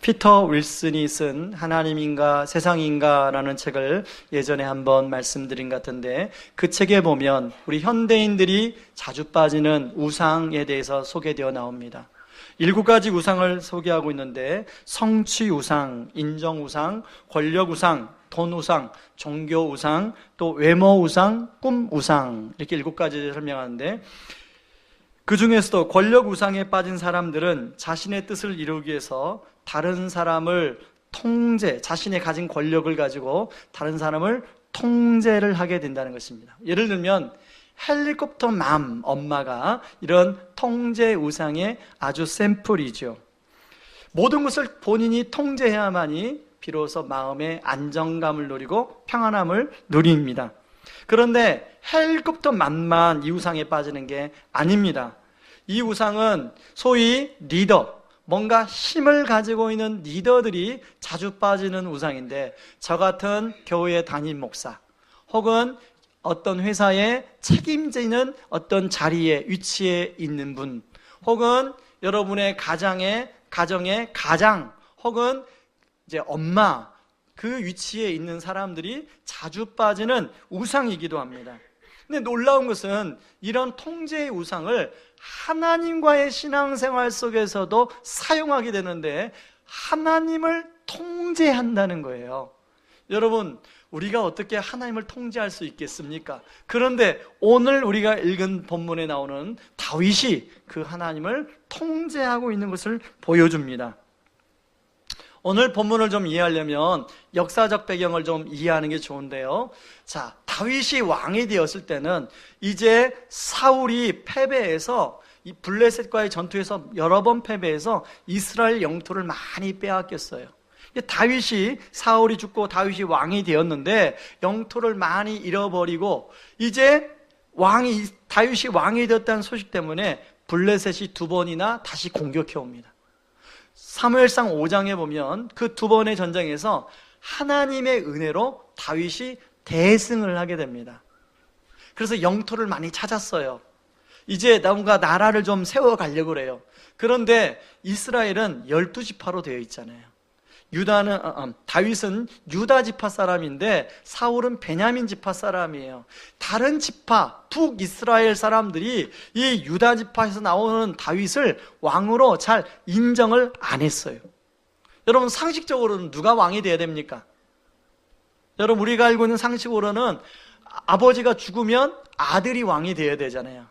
피터 윌슨이 쓴 하나님인가 세상인가라는 책을 예전에 한번 말씀드린 것 같은데, 그 책에 보면 우리 현대인들이 자주 빠지는 우상에 대해서 소개되어 나옵니다. 7가지 우상을 소개하고 있는데, 성취 우상, 인정 우상, 권력 우상, 돈 우상, 종교 우상, 또 외모 우상, 꿈 우상, 이렇게 7가지를 설명하는데, 그 중에서도 권력 우상에 빠진 사람들은 자신의 뜻을 이루기 위해서 다른 사람을 자신의 가진 권력을 가지고 다른 사람을 통제를 하게 된다는 것입니다. 예를 들면 헬리콥터 맘 엄마가 이런 통제 우상의 아주 샘플이죠. 모든 것을 본인이 통제해야만이 비로소 마음의 안정감을 누리고 평안함을 누립니다. 그런데 헬리콥터 맘만 이 우상에 빠지는 게 아닙니다. 이 우상은 소위 리더, 뭔가 힘을 가지고 있는 리더들이 자주 빠지는 우상인데, 저 같은 교회 담임 목사 혹은 어떤 회사에 책임지는 어떤 자리에 위치에 있는 분, 혹은 여러분의 가정의 가장 혹은 이제 엄마, 그 위치에 있는 사람들이 자주 빠지는 우상이기도 합니다. 근데 놀라운 것은 이런 통제의 우상을 하나님과의 신앙생활 속에서도 사용하게 되는데, 하나님을 통제한다는 거예요. 여러분, 우리가 어떻게 하나님을 통제할 수 있겠습니까? 그런데 오늘 우리가 읽은 본문에 나오는 다윗이 그 하나님을 통제하고 있는 것을 보여줍니다. 오늘 본문을 좀 이해하려면 역사적 배경을 좀 이해하는 게 좋은데요. 자, 다윗이 왕이 되었을 때는 이제 사울이 패배해서 이 블레셋과의 전투에서 여러 번 패배해서 이스라엘 영토를 많이 빼앗겼어요. 다윗이, 사울이 죽고 다윗이 왕이 되었는데 영토를 많이 잃어버리고, 이제 다윗이 왕이 되었다는 소식 때문에 블레셋이 2번이나 다시 공격해 옵니다. 사무엘상 5장에 보면 그 2번의 전쟁에서 하나님의 은혜로 다윗이 대승을 하게 됩니다. 그래서 영토를 많이 찾았어요. 이제 뭔가 나라를 좀 세워가려고 그래요. 그런데 이스라엘은 12지파로 되어 있잖아요. 다윗은 유다 지파 사람인데 사울은 베냐민 지파 사람이에요. 다른 지파, 북이스라엘 사람들이 이 유다 지파에서 나오는 다윗을 왕으로 잘 인정을 안 했어요. 여러분, 상식적으로는 누가 왕이 돼야 됩니까? 여러분, 우리가 알고 있는 상식으로는 아버지가 죽으면 아들이 왕이 돼야 되잖아요.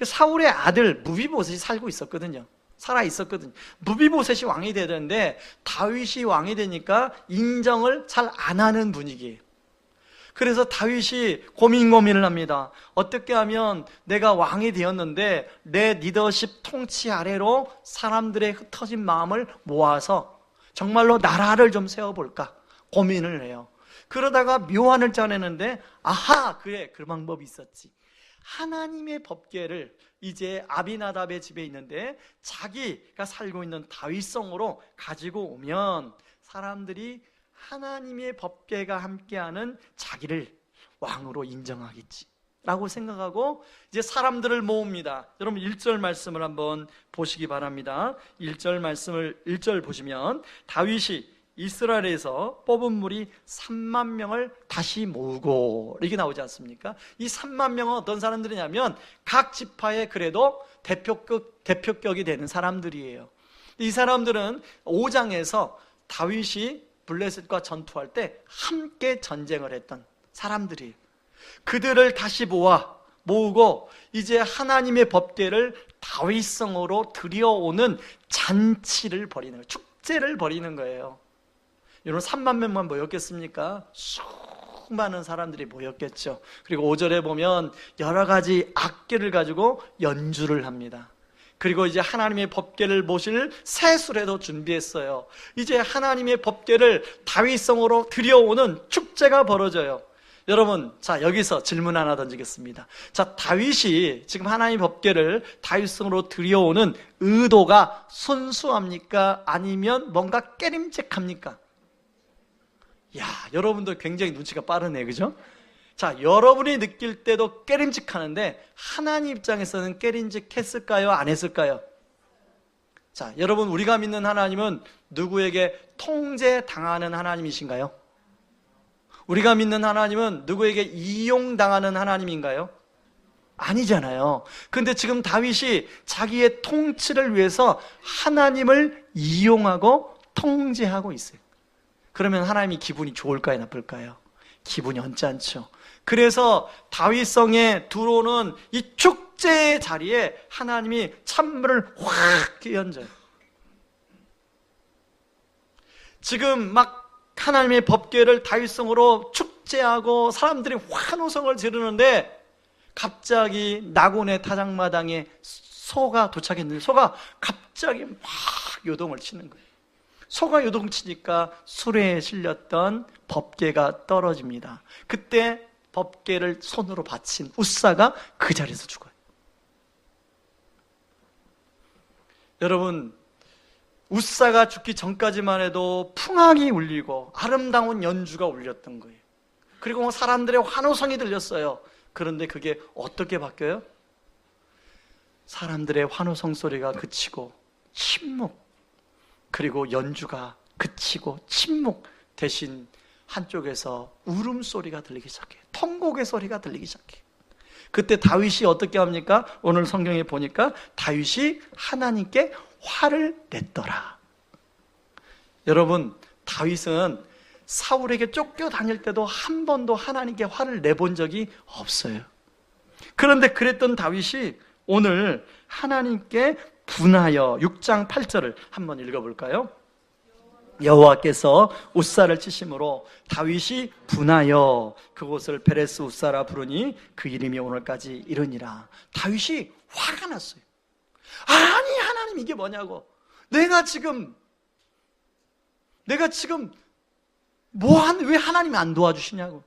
사울의 아들 무비보셋이 살고 있었거든요. 살아 있었거든요. 무비보셋이 왕이 돼야 되는데 다윗이 왕이 되니까 인정을 잘 안 하는 분위기예요. 그래서 다윗이 고민을 합니다. 어떻게 하면 내가 왕이 되었는데 내 리더십 통치 아래로 사람들의 흩어진 마음을 모아서 정말로 나라를 좀 세워볼까 고민을 해요. 그러다가 묘안을 짜내는데, 아하, 그래, 그 방법이 있었지. 하나님의 법궤를 이제 아비나답의 집에 있는데 자기가 살고 있는 다윗성으로 가지고 오면 사람들이 하나님의 법궤가 함께하는 자기를 왕으로 인정하겠지 라고 생각하고 이제 사람들을 모읍니다. 여러분 1절 말씀을 한번 보시기 바랍니다. 1절 보시면 다윗이 이스라엘에서 뽑은 무리 3만 명을 다시 모으고, 이렇게 나오지 않습니까? 이 3만 명은 어떤 사람들이냐면 각 지파의 그래도 대표격이 되는 사람들이에요. 이 사람들은 5장에서 다윗이 블레셋과 전투할 때 함께 전쟁을 했던 사람들이에요. 그들을 다시 모으고 이제 하나님의 법궤를 다윗성으로 들여오는 잔치를 벌이는 거예요. 축제를 벌이는 거예요. 여러분, 3만 명만 모였겠습니까? 수많은 사람들이 모였겠죠. 그리고 5절에 보면 여러 가지 악기를 가지고 연주를 합니다. 그리고 이제 하나님의 법궤를 모실 새수레도 준비했어요. 이제 하나님의 법궤를 다윗성으로 들여오는 축제가 벌어져요. 여러분, 자, 여기서 질문 하나 던지겠습니다. 자, 다윗이 지금 하나님의 법궤를 다윗성으로 들여오는 의도가 순수합니까? 아니면 뭔가 깨림직합니까? 야, 여러분도 굉장히 눈치가 빠르네, 그죠? 자, 여러분이 느낄 때도 깨림직하는데 하나님 입장에서는 깨림직했을까요? 안 했을까요? 자, 여러분, 우리가 믿는 하나님은 누구에게 통제당하는 하나님이신가요? 우리가 믿는 하나님은 누구에게 이용당하는 하나님인가요? 아니잖아요. 근데 지금 다윗이 자기의 통치를 위해서 하나님을 이용하고 통제하고 있어요. 그러면 하나님이 기분이 좋을까요, 나쁠까요? 기분이 언짢죠. 그래서 다윗성에 들어오는 이 축제의 자리에 하나님이 찬물을 확 끼얹어요. 지금 막 하나님의 법궤를 다윗성으로 축제하고 사람들이 환호성을 지르는데 갑자기 나곤의 타작마당에 소가 도착했는데 소가 갑자기 막 요동을 치는 거예요. 소가 요동치니까 수레에 실렸던 법궤가 떨어집니다. 그때 법궤를 손으로 받친 웃사가 그 자리에서 죽어요. 여러분, 웃사가 죽기 전까지만 해도 풍악이 울리고 아름다운 연주가 울렸던 거예요. 그리고 사람들의 환호성이 들렸어요. 그런데 그게 어떻게 바뀌어요? 사람들의 환호성 소리가 그치고 침묵, 그리고 연주가 그치고 침묵 대신 한쪽에서 울음소리가 들리기 시작해요. 통곡의 소리가 들리기 시작해요. 그때 다윗이 어떻게 합니까? 오늘 성경에 보니까 다윗이 하나님께 화를 냈더라. 여러분, 다윗은 사울에게 쫓겨다닐 때도 한 번도 하나님께 화를 내본 적이 없어요. 그런데 그랬던 다윗이 오늘 하나님께 분하여 6장 8절을 한번 읽어볼까요? 여호와께서 웃사를 치심으로 다윗이 분하여 그곳을 베레스 웃사라 부르니 그 이름이 오늘까지 이르니라. 다윗이 화가 났어요. 아니 하나님 이게 뭐냐고. 내가 지금 왜 하나님이 안 도와주시냐고.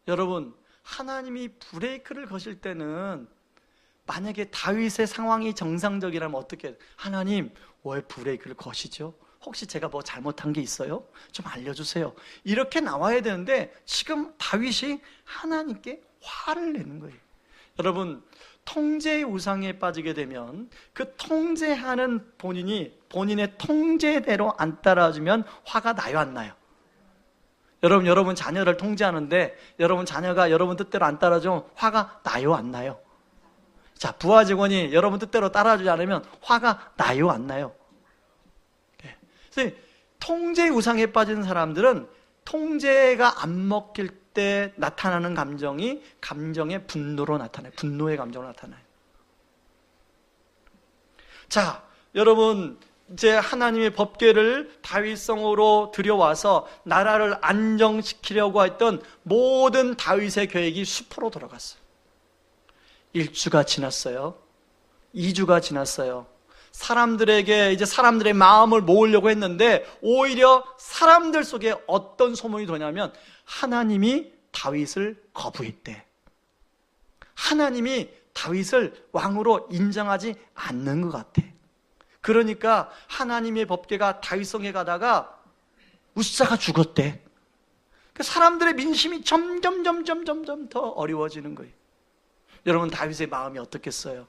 여러분, 하나님이 브레이크를 거실 때는 만약에 다윗의 상황이 정상적이라면 어떻게, 하나님 왜 브레이크를 거시죠? 혹시 제가 뭐 잘못한 게 있어요? 좀 알려주세요. 이렇게 나와야 되는데 지금 다윗이 하나님께 화를 내는 거예요. 여러분, 통제의 우상에 빠지게 되면 그 통제하는 본인이 본인의 통제대로 안 따라주면 화가 나요, 안 나요? 여러분 자녀를 통제하는데 여러분 자녀가 여러분 뜻대로 안 따라주면 화가 나요, 안 나요? 자, 부하 직원이 여러분 뜻대로 따라주지 않으면 화가 나요, 안 나요? 그래서 통제 우상에 빠진 사람들은 통제가 안 먹힐 때 나타나는 감정이 감정의 분노로 나타나요. 분노의 감정으로 나타나요. 자, 여러분 이제 하나님의 법궤를 다윗성으로 들여와서 나라를 안정시키려고 했던 모든 다윗의 계획이 수포로 돌아갔어요. 1주가 지났어요. 2주가 지났어요. 사람들에게 이제 사람들의 마음을 모으려고 했는데 오히려 사람들 속에 어떤 소문이 도냐면 하나님이 다윗을 거부했대. 하나님이 다윗을 왕으로 인정하지 않는 것 같아. 그러니까 하나님의 법궤가 다윗성에 가다가 웃사가 죽었대. 사람들의 민심이 점점 더 어려워지는 거예요. 여러분, 다윗의 마음이 어떻겠어요?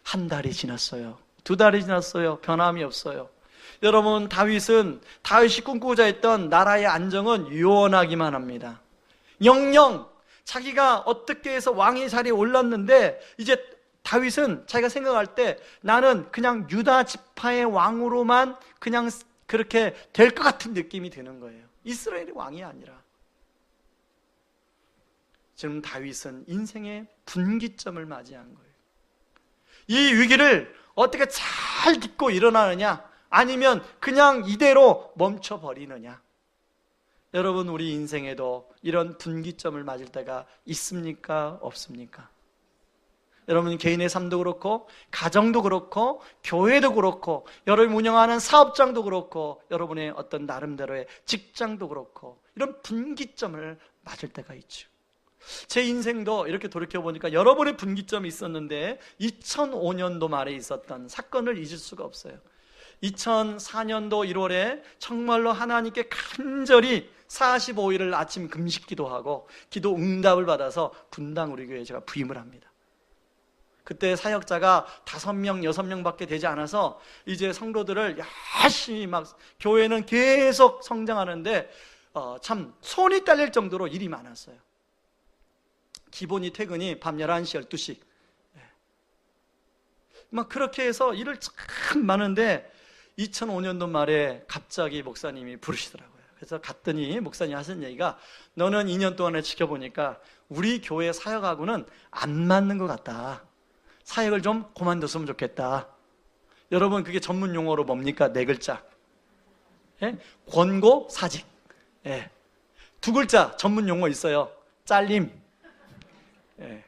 한 달이 지났어요. 2달이 지났어요. 변함이 없어요. 여러분, 다윗이 꿈꾸고자 했던 나라의 안정은 유언하기만 합니다. 영영 자기가 어떻게 해서 왕의 자리에 올랐는데 이제 다윗은 자기가 생각할 때 나는 그냥 유다 지파의 왕으로만 그냥 그렇게 될 것 같은 느낌이 드는 거예요. 이스라엘의 왕이 아니라. 지금 다윗은 인생의 분기점을 맞이한 거예요. 이 위기를 어떻게 잘 딛고 일어나느냐, 아니면 그냥 이대로 멈춰버리느냐. 여러분, 우리 인생에도 이런 분기점을 맞을 때가 있습니까? 없습니까? 여러분, 개인의 삶도 그렇고 가정도 그렇고 교회도 그렇고 여러분이 운영하는 사업장도 그렇고 여러분의 어떤 나름대로의 직장도 그렇고 이런 분기점을 맞을 때가 있죠. 제 인생도 이렇게 돌이켜보니까 여러 번의 분기점이 있었는데 2005년도 말에 있었던 사건을 잊을 수가 없어요. 2004년도 1월에 정말로 하나님께 간절히 45일을 아침 금식 기도하고 기도 응답을 받아서 분당 우리 교회에 제가 부임을 합니다. 그때 사역자가 5명, 6명밖에 되지 않아서 이제 성도들을 열심히 막 교회는 계속 성장하는데 참 손이 딸릴 정도로 일이 많았어요. 기본이 퇴근이 밤 11시, 12시. 막 그렇게 해서 일을 참 많은데 2005년도 말에 갑자기 목사님이 부르시더라고요. 그래서 갔더니 목사님이 하신 얘기가 너는 2년 동안에 지켜보니까 우리 교회 사역하고는 안 맞는 것 같다. 사역을 좀 그만뒀으면 좋겠다. 여러분 그게 전문 용어로 뭡니까? 4글자. 예? 권고 사직. 예. 2글자 전문 용어 있어요. 잘림. 예.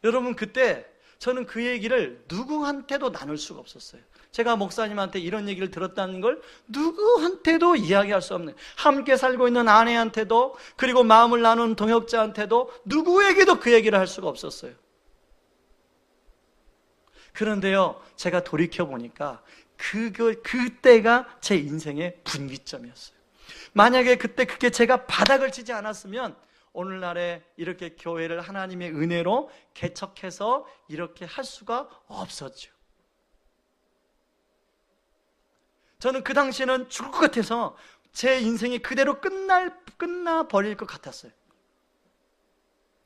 여러분 그때 저는 그 얘기를 누구한테도 나눌 수가 없었어요. 제가 목사님한테 이런 얘기를 들었다는 걸 누구한테도 이야기할 수 없는, 함께 살고 있는 아내한테도, 그리고 마음을 나눈 동역자한테도, 누구에게도 그 얘기를 할 수가 없었어요. 그런데요, 제가 돌이켜보니까 그때가 제 인생의 분기점이었어요. 만약에 그때 그게 제가 바닥을 치지 않았으면 오늘날에 이렇게 교회를 하나님의 은혜로 개척해서 이렇게 할 수가 없었죠. 저는 그 당시에는 죽을 것 같아서 제 인생이 그대로 끝나버릴 것 같았어요.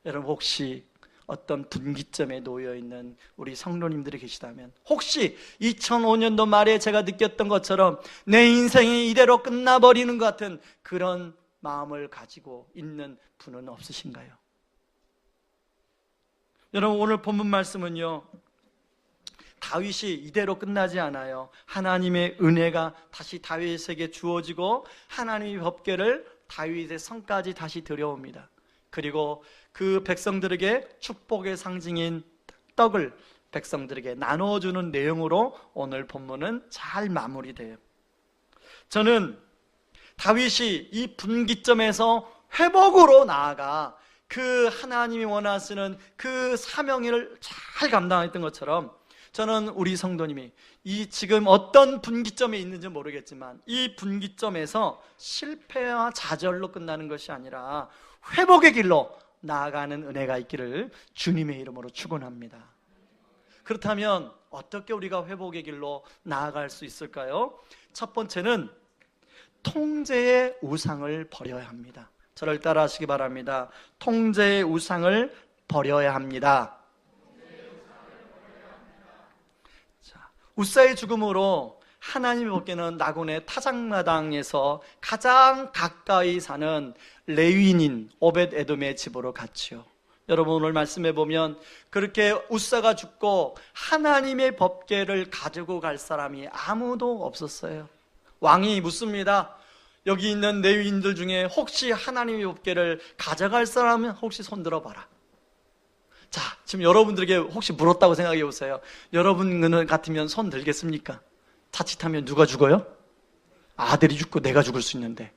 여러분 혹시 어떤 분기점에 놓여있는 우리 성도님들이 계시다면, 혹시 2005년도 말에 제가 느꼈던 것처럼 내 인생이 이대로 끝나버리는 것 같은 그런 마음을 가지고 있는 분은 없으신가요? 여러분 오늘 본문 말씀은요, 다윗이 이대로 끝나지 않아요. 하나님의 은혜가 다시 다윗에게 주어지고 하나님의 법궤를 다윗의 성까지 다시 들여옵니다. 그리고 그 백성들에게 축복의 상징인 떡을 백성들에게 나눠주는 내용으로 오늘 본문은 잘 마무리돼요. 저는 다윗이 이 분기점에서 회복으로 나아가 그 하나님이 원하시는 그 사명을 잘 감당했던 것처럼, 저는 우리 성도님이 이 지금 어떤 분기점에 있는지 모르겠지만 이 분기점에서 실패와 좌절로 끝나는 것이 아니라 회복의 길로 나아가는 은혜가 있기를 주님의 이름으로 축원합니다. 그렇다면 어떻게 우리가 회복의 길로 나아갈 수 있을까요? 첫 번째는 통제의 우상을 버려야 합니다. 저를 따라 하시기 바랍니다. 통제의 우상을 버려야 합니다. 우사의 죽음으로 하나님의 법궤는 나곤의 타작마당에서 가장 가까이 사는 레위인인 오벳 에돔의 집으로 갔죠. 여러분 오늘 말씀해 보면 그렇게 우사가 죽고 하나님의 법궤를 가지고 갈 사람이 아무도 없었어요. 왕이 묻습니다. 여기 있는 레위인들 중에 혹시 하나님의 법궤를 가져갈 사람은 혹시 손 들어봐라. 자, 지금 여러분들에게 혹시 물었다고 생각해 보세요. 여러분 같으면 손 들겠습니까? 자칫하면 누가 죽어요? 아들이 죽고 내가 죽을 수 있는데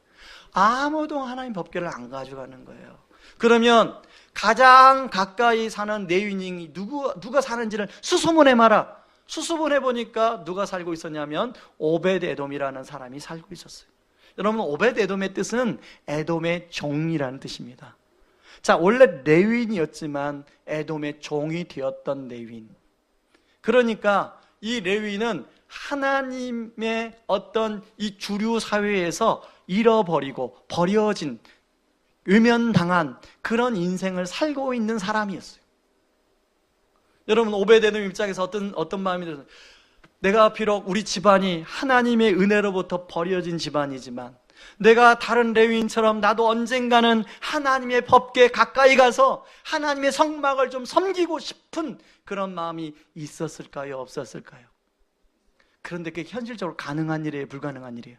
아무도 하나님 법궤를 안 가져가는 거예요. 그러면 가장 가까이 사는 레위인이 누가 사는지를 수소문해 마라. 수소문해 보니까 누가 살고 있었냐면 오벳 에돔이라는 사람이 살고 있었어요. 여러분 오벳 에돔의 뜻은 에돔의 종이라는 뜻입니다. 자, 원래 레위인이었지만 에돔의 종이 되었던 레위인. 그러니까 이 레위인은 하나님의 어떤 이 주류 사회에서 잃어버리고 버려진, 외면당한 그런 인생을 살고 있는 사람이었어요. 여러분 오벳 에돔 입장에서 어떤 마음이 들어요? 내가 비록 우리 집안이 하나님의 은혜로부터 버려진 집안이지만 내가 다른 레위인처럼 나도 언젠가는 하나님의 법궤에 가까이 가서 하나님의 성막을 좀 섬기고 싶은 그런 마음이 있었을까요? 없었을까요? 그런데 그게 현실적으로 가능한 일이에요? 불가능한 일이에요?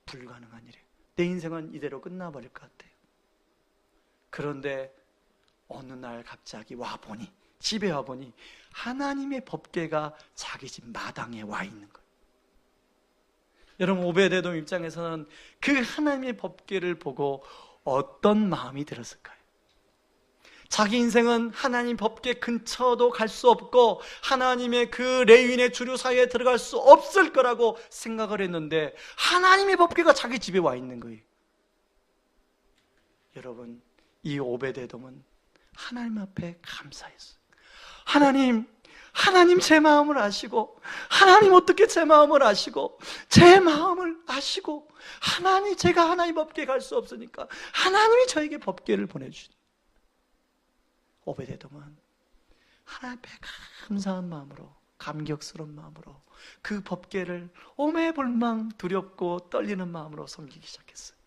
불가능한 일이에요. 내 인생은 이대로 끝나버릴 것 같아요. 그런데 어느 날 갑자기 와보니, 집에 와보니 하나님의 법궤가 자기 집 마당에 와 있는 거예요. 여러분 오벳 에돔 입장에서는 그 하나님의 법궤를 보고 어떤 마음이 들었을까요? 자기 인생은 하나님 법궤 근처도 갈 수 없고 하나님의 그 레위인의 주류 사회에 들어갈 수 없을 거라고 생각을 했는데 하나님의 법궤가 자기 집에 와 있는 거예요. 여러분 이 오벳 에돔은 하나님 앞에 감사했어요. 하나님 제 마음을 아시고, 하나님 어떻게 제 마음을 아시고, 제 마음을 아시고, 제가 하나님 법궤에 갈 수 없으니까 하나님이 저에게 법궤를 보내주니, 오베데돔은 하나님 앞에 감사한 마음으로, 감격스러운 마음으로 그 법궤를 오매불망 두렵고 떨리는 마음으로 섬기기 시작했어요.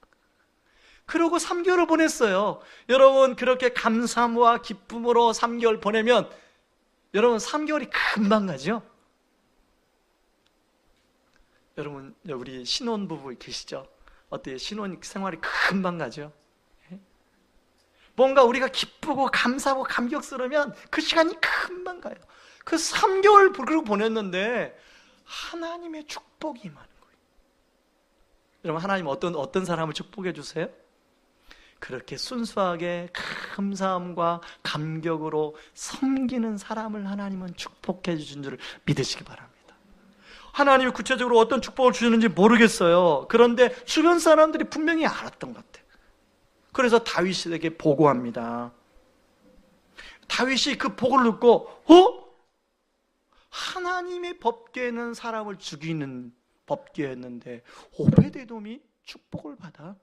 그러고 3개월을 보냈어요. 여러분, 그렇게 감사와 기쁨으로 3개월 보내면 여러분 3개월이 금방 가죠? 여러분, 우리 신혼부부 계시죠? 어때요? 신혼 생활이 금방 가죠? 뭔가 우리가 기쁘고 감사하고 감격스러우면 그 시간이 금방 가요. 그 3개월 그러고 보냈는데 하나님의 축복이 임하는 거예요. 여러분, 하나님 어떤 사람을 축복해 주세요? 그렇게 순수하게 감사함과 감격으로 섬기는 사람을 하나님은 축복해 주신 줄 믿으시기 바랍니다. 하나님이 구체적으로 어떤 축복을 주시는지 모르겠어요. 그런데 주변 사람들이 분명히 알았던 것 같아요. 그래서 다윗에게 보고합니다. 다윗이 그 복을 듣고 하나님의 법궤는 사람을 죽이는 법궤였는데 오베데돔이 축복을 받아?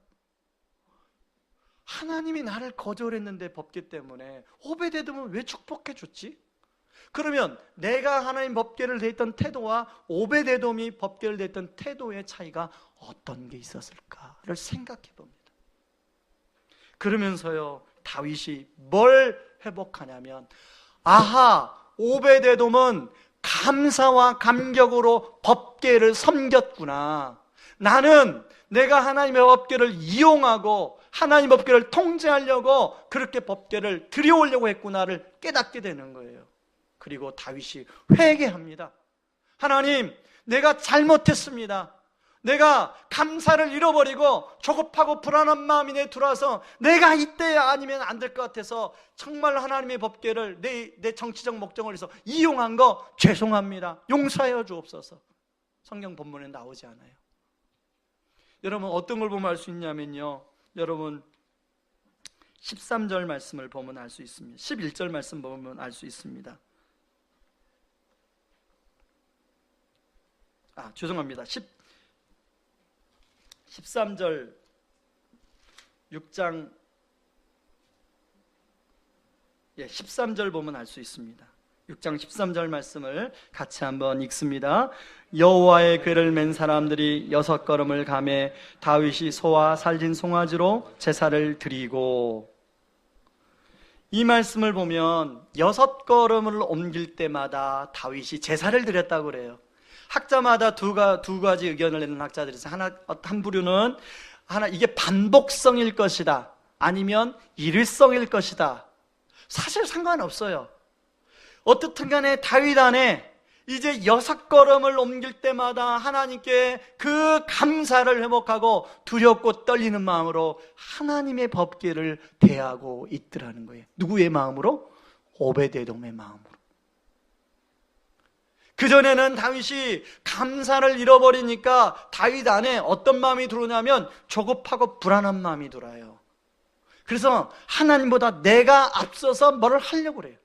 하나님이 나를 거절했는데 법궤 때문에 오베데돔은 왜 축복해 줬지? 그러면 내가 하나님 법궤를 댔던 태도와 오베데돔이 법궤를 댔던 태도의 차이가 어떤 게 있었을까를 생각해 봅니다. 그러면서요, 다윗이 뭘 회복하냐면, 오베데돔은 감사와 감격으로 법궤를 섬겼구나. 나는 내가 하나님의 법궤를 이용하고 하나님 법궤를 통제하려고 그렇게 법궤를 들여오려고 했구나를 깨닫게 되는 거예요. 그리고 다윗이 회개합니다. 하나님, 내가 잘못했습니다. 내가 감사를 잃어버리고 조급하고 불안한 마음이 내 들어와서 내가 이때야 아니면 안 될 것 같아서 정말 하나님의 법궤를 내 정치적 목적을 위해서 이용한 거 죄송합니다. 용서하여 주옵소서. 성경 본문에 나오지 않아요. 여러분, 어떤 걸 보면 알 수 있냐면요, 여러분 13절 말씀을 보면 알 수 있습니다. 11절 말씀 보면 알 수 있습니다. 죄송합니다. 13절 6장 13절 보면 알 수 있습니다. 6장 13절 말씀을 같이 한번 읽습니다. 여호와의 궤를 맨 사람들이 6걸음을 가매 다윗이 소와 살진 송아지로 제사를 드리고, 이 말씀을 보면 6걸음을 옮길 때마다 다윗이 제사를 드렸다고 그래요. 학자마다 두 가지 의견을 내는 학자들이 있어요. 한 부류는 이게 반복성일 것이다, 아니면 일일성일 것이다. 사실 상관없어요. 어떻든 간에 다윗 안에 이제 6걸음을 옮길 때마다 하나님께 그 감사를 회복하고 두렵고 떨리는 마음으로 하나님의 법궤를 대하고 있더라는 거예요. 누구의 마음으로? 오베데돔의 마음으로. 그전에는 다윗이 감사를 잃어버리니까 다윗 안에 어떤 마음이 들어오냐면 조급하고 불안한 마음이 들어요. 그래서 하나님보다 내가 앞서서 뭐를 하려고 그래요.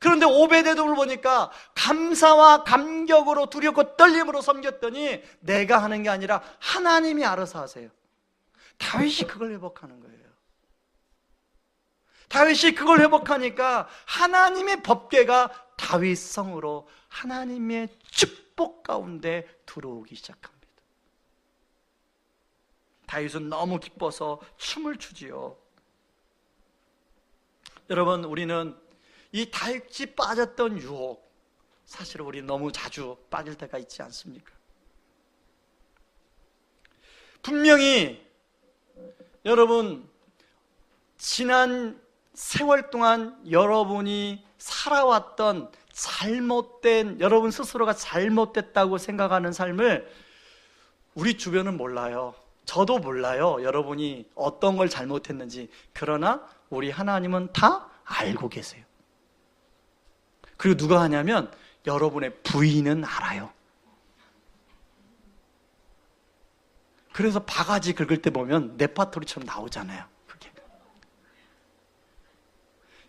그런데 오베데돔을 보니까 감사와 감격으로 두렵고 떨림으로 섬겼더니 내가 하는 게 아니라 하나님이 알아서 하세요. 다윗이 그걸 회복하는 거예요. 다윗이 그걸 회복하니까 하나님의 법궤가 다윗 성으로 하나님의 축복 가운데 들어오기 시작합니다. 다윗은 너무 기뻐서 춤을 추지요. 여러분, 우리는 이 다윗이 빠졌던 유혹, 사실 우리 너무 자주 빠질 때가 있지 않습니까? 분명히 여러분, 지난 세월 동안 여러분이 살아왔던 잘못된, 여러분 스스로가 잘못됐다고 생각하는 삶을 우리 주변은 몰라요. 저도 몰라요. 여러분이 어떤 걸 잘못했는지. 그러나 우리 하나님은 다 알고 계세요. 그리고 누가 하냐면 여러분의 부인은 알아요. 그래서 바가지 긁을 때 보면 레파토리처럼 나오잖아요. 그게.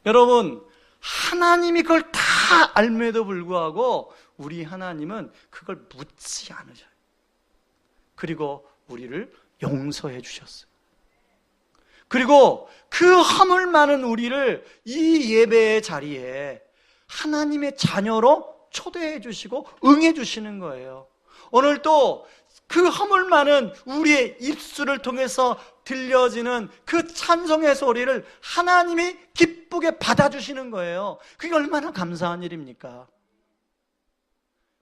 여러분, 하나님이 그걸 다 알매도 불구하고 우리 하나님은 그걸 묻지 않으셔요. 그리고 우리를 용서해 주셨어요. 그리고 그 허물 많은 우리를 이 예배의 자리에 하나님의 자녀로 초대해 주시고 응해 주시는 거예요. 오늘 또 그 허물 많은 우리의 입술을 통해서 들려지는 그 찬송의 소리를 하나님이 기쁘게 받아주시는 거예요. 그게 얼마나 감사한 일입니까?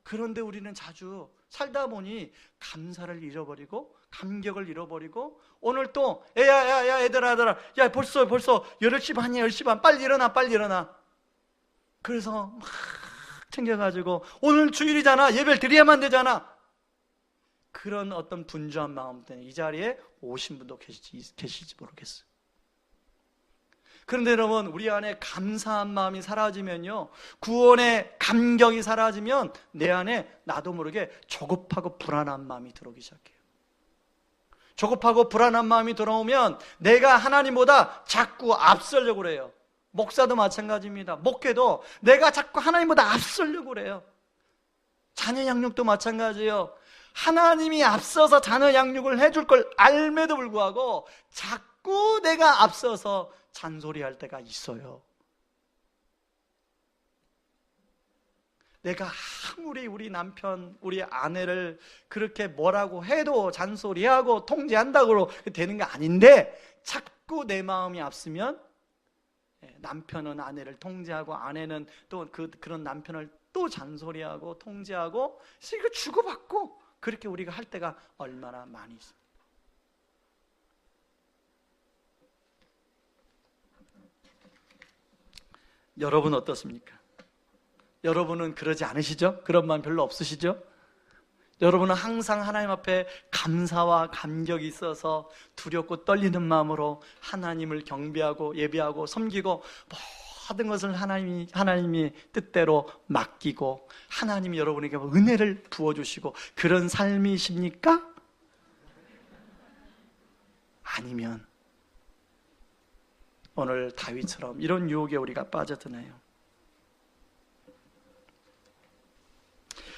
그런데 우리는 자주 살다 보니 감사를 잃어버리고 감격을 잃어버리고 오늘 또 야 얘들아 야 벌써 8시 반이야. 10시 반 빨리 일어나 그래서 막 챙겨가지고 오늘 주일이잖아. 예배를 드려야만 되잖아. 그런 어떤 분주한 마음 때문에 이 자리에 오신 분도 계실지 모르겠어요. 그런데 여러분, 우리 안에 감사한 마음이 사라지면요, 구원의 감격이 사라지면 내 안에 나도 모르게 조급하고 불안한 마음이 들어오기 시작해요. 조급하고 불안한 마음이 들어오면 내가 하나님보다 자꾸 앞서려고 그래요. 목사도 마찬가지입니다. 목회도 내가 자꾸 하나님보다 앞서려고 그래요. 자녀 양육도 마찬가지예요. 하나님이 앞서서 자녀 양육을 해줄 걸 알매도 불구하고 자꾸 내가 앞서서 잔소리할 때가 있어요. 내가 아무리 우리 남편, 우리 아내를 그렇게 뭐라고 해도 잔소리하고 통제한다고 되는 게 아닌데 자꾸 내 마음이 앞서면 남편은 아내를 통제하고 아내는 또 그런 남편을 또 잔소리하고 통제하고 이거 주고받고 그렇게 우리가 할 때가 얼마나 많이 있어요. 여러분 어떻습니까? 여러분은 그러지 않으시죠? 그런 마음 별로 없으시죠? 여러분은 항상 하나님 앞에 감사와 감격이 있어서 두렵고 떨리는 마음으로 하나님을 경배하고 예배하고 섬기고 모든 것을 하나님이 뜻대로 맡기고 하나님이 여러분에게 은혜를 부어주시고 그런 삶이십니까? 아니면 오늘 다윗처럼 이런 유혹에 우리가 빠져드나요?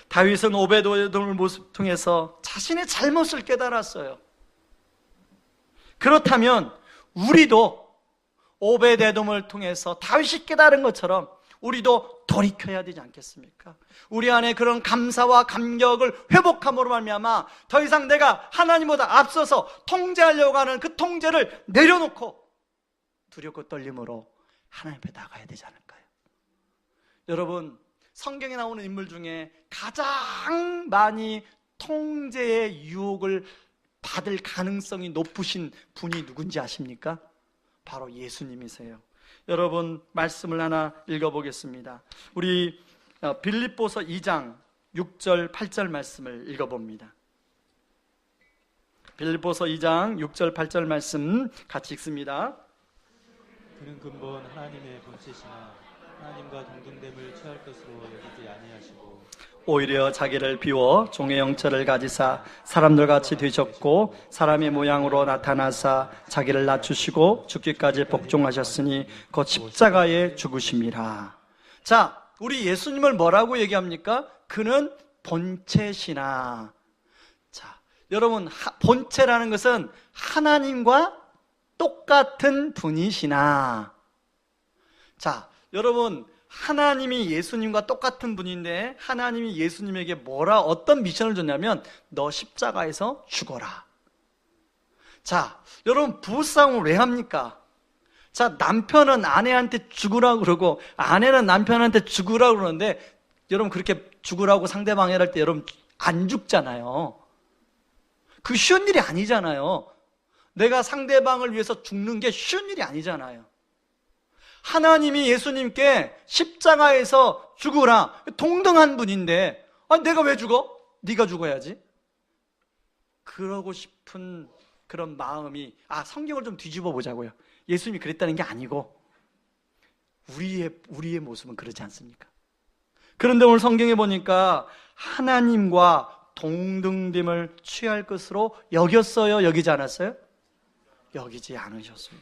다윗은 오베드에돔을 모습 통해서 자신의 잘못을 깨달았어요. 그렇다면 우리도 오베드에돔을 통해서 다윗이 깨달은 것처럼 우리도 돌이켜야 되지 않겠습니까? 우리 안에 그런 감사와 감격을 회복함으로 말미암아 더 이상 내가 하나님보다 앞서서 통제하려고 하는 그 통제를 내려놓고 두렵고 떨림으로 하나님 앞에 나가야 되지 않을까요? 여러분, 성경에 나오는 인물 중에 가장 많이 통제의 유혹을 받을 가능성이 높으신 분이 누군지 아십니까? 바로 예수님이세요. 여러분, 말씀을 하나 읽어보겠습니다. 우리 빌립보서 2장 6절 8절 말씀을 읽어봅니다. 빌립보서 2장 6절 8절 말씀 같이 읽습니다. 그는 근본 하나님의 본체시나 하나님과 동등됨을 취할 것으로 여기지 아니하시고 오히려 자기를 비워 종의 형체를 가지사 사람들같이 되셨고 사람의 모양으로 나타나사 자기를 낮추시고 죽기까지 복종하셨으니 곧 십자가에 죽으심이라. 자, 우리 예수님을 뭐라고 얘기합니까? 그는 본체시나. 자, 여러분, 본체라는 것은 하나님과 똑같은 분이시나. 자, 여러분, 하나님이 예수님과 똑같은 분인데 하나님이 예수님에게 어떤 미션을 줬냐면 너 십자가에서 죽어라. 자, 여러분, 부부싸움을 왜 합니까? 자, 남편은 아내한테 죽으라고 그러고 아내는 남편한테 죽으라고 그러는데 여러분, 그렇게 죽으라고 상대방이 할 때 여러분 안 죽잖아요. 그 쉬운 일이 아니잖아요. 내가 상대방을 위해서 죽는 게 쉬운 일이 아니잖아요. 하나님이 예수님께 십자가에서 죽으라, 동등한 분인데 내가 왜 죽어? 네가 죽어야지. 그러고 싶은 그런 마음이 성경을 좀 뒤집어 보자고요. 예수님이 그랬다는 게 아니고 우리의 모습은 그렇지 않습니까? 그런데 오늘 성경에 보니까 하나님과 동등됨을 취할 것으로 여겼어요? 여기지 않았어요? 여기지 않으셨어요.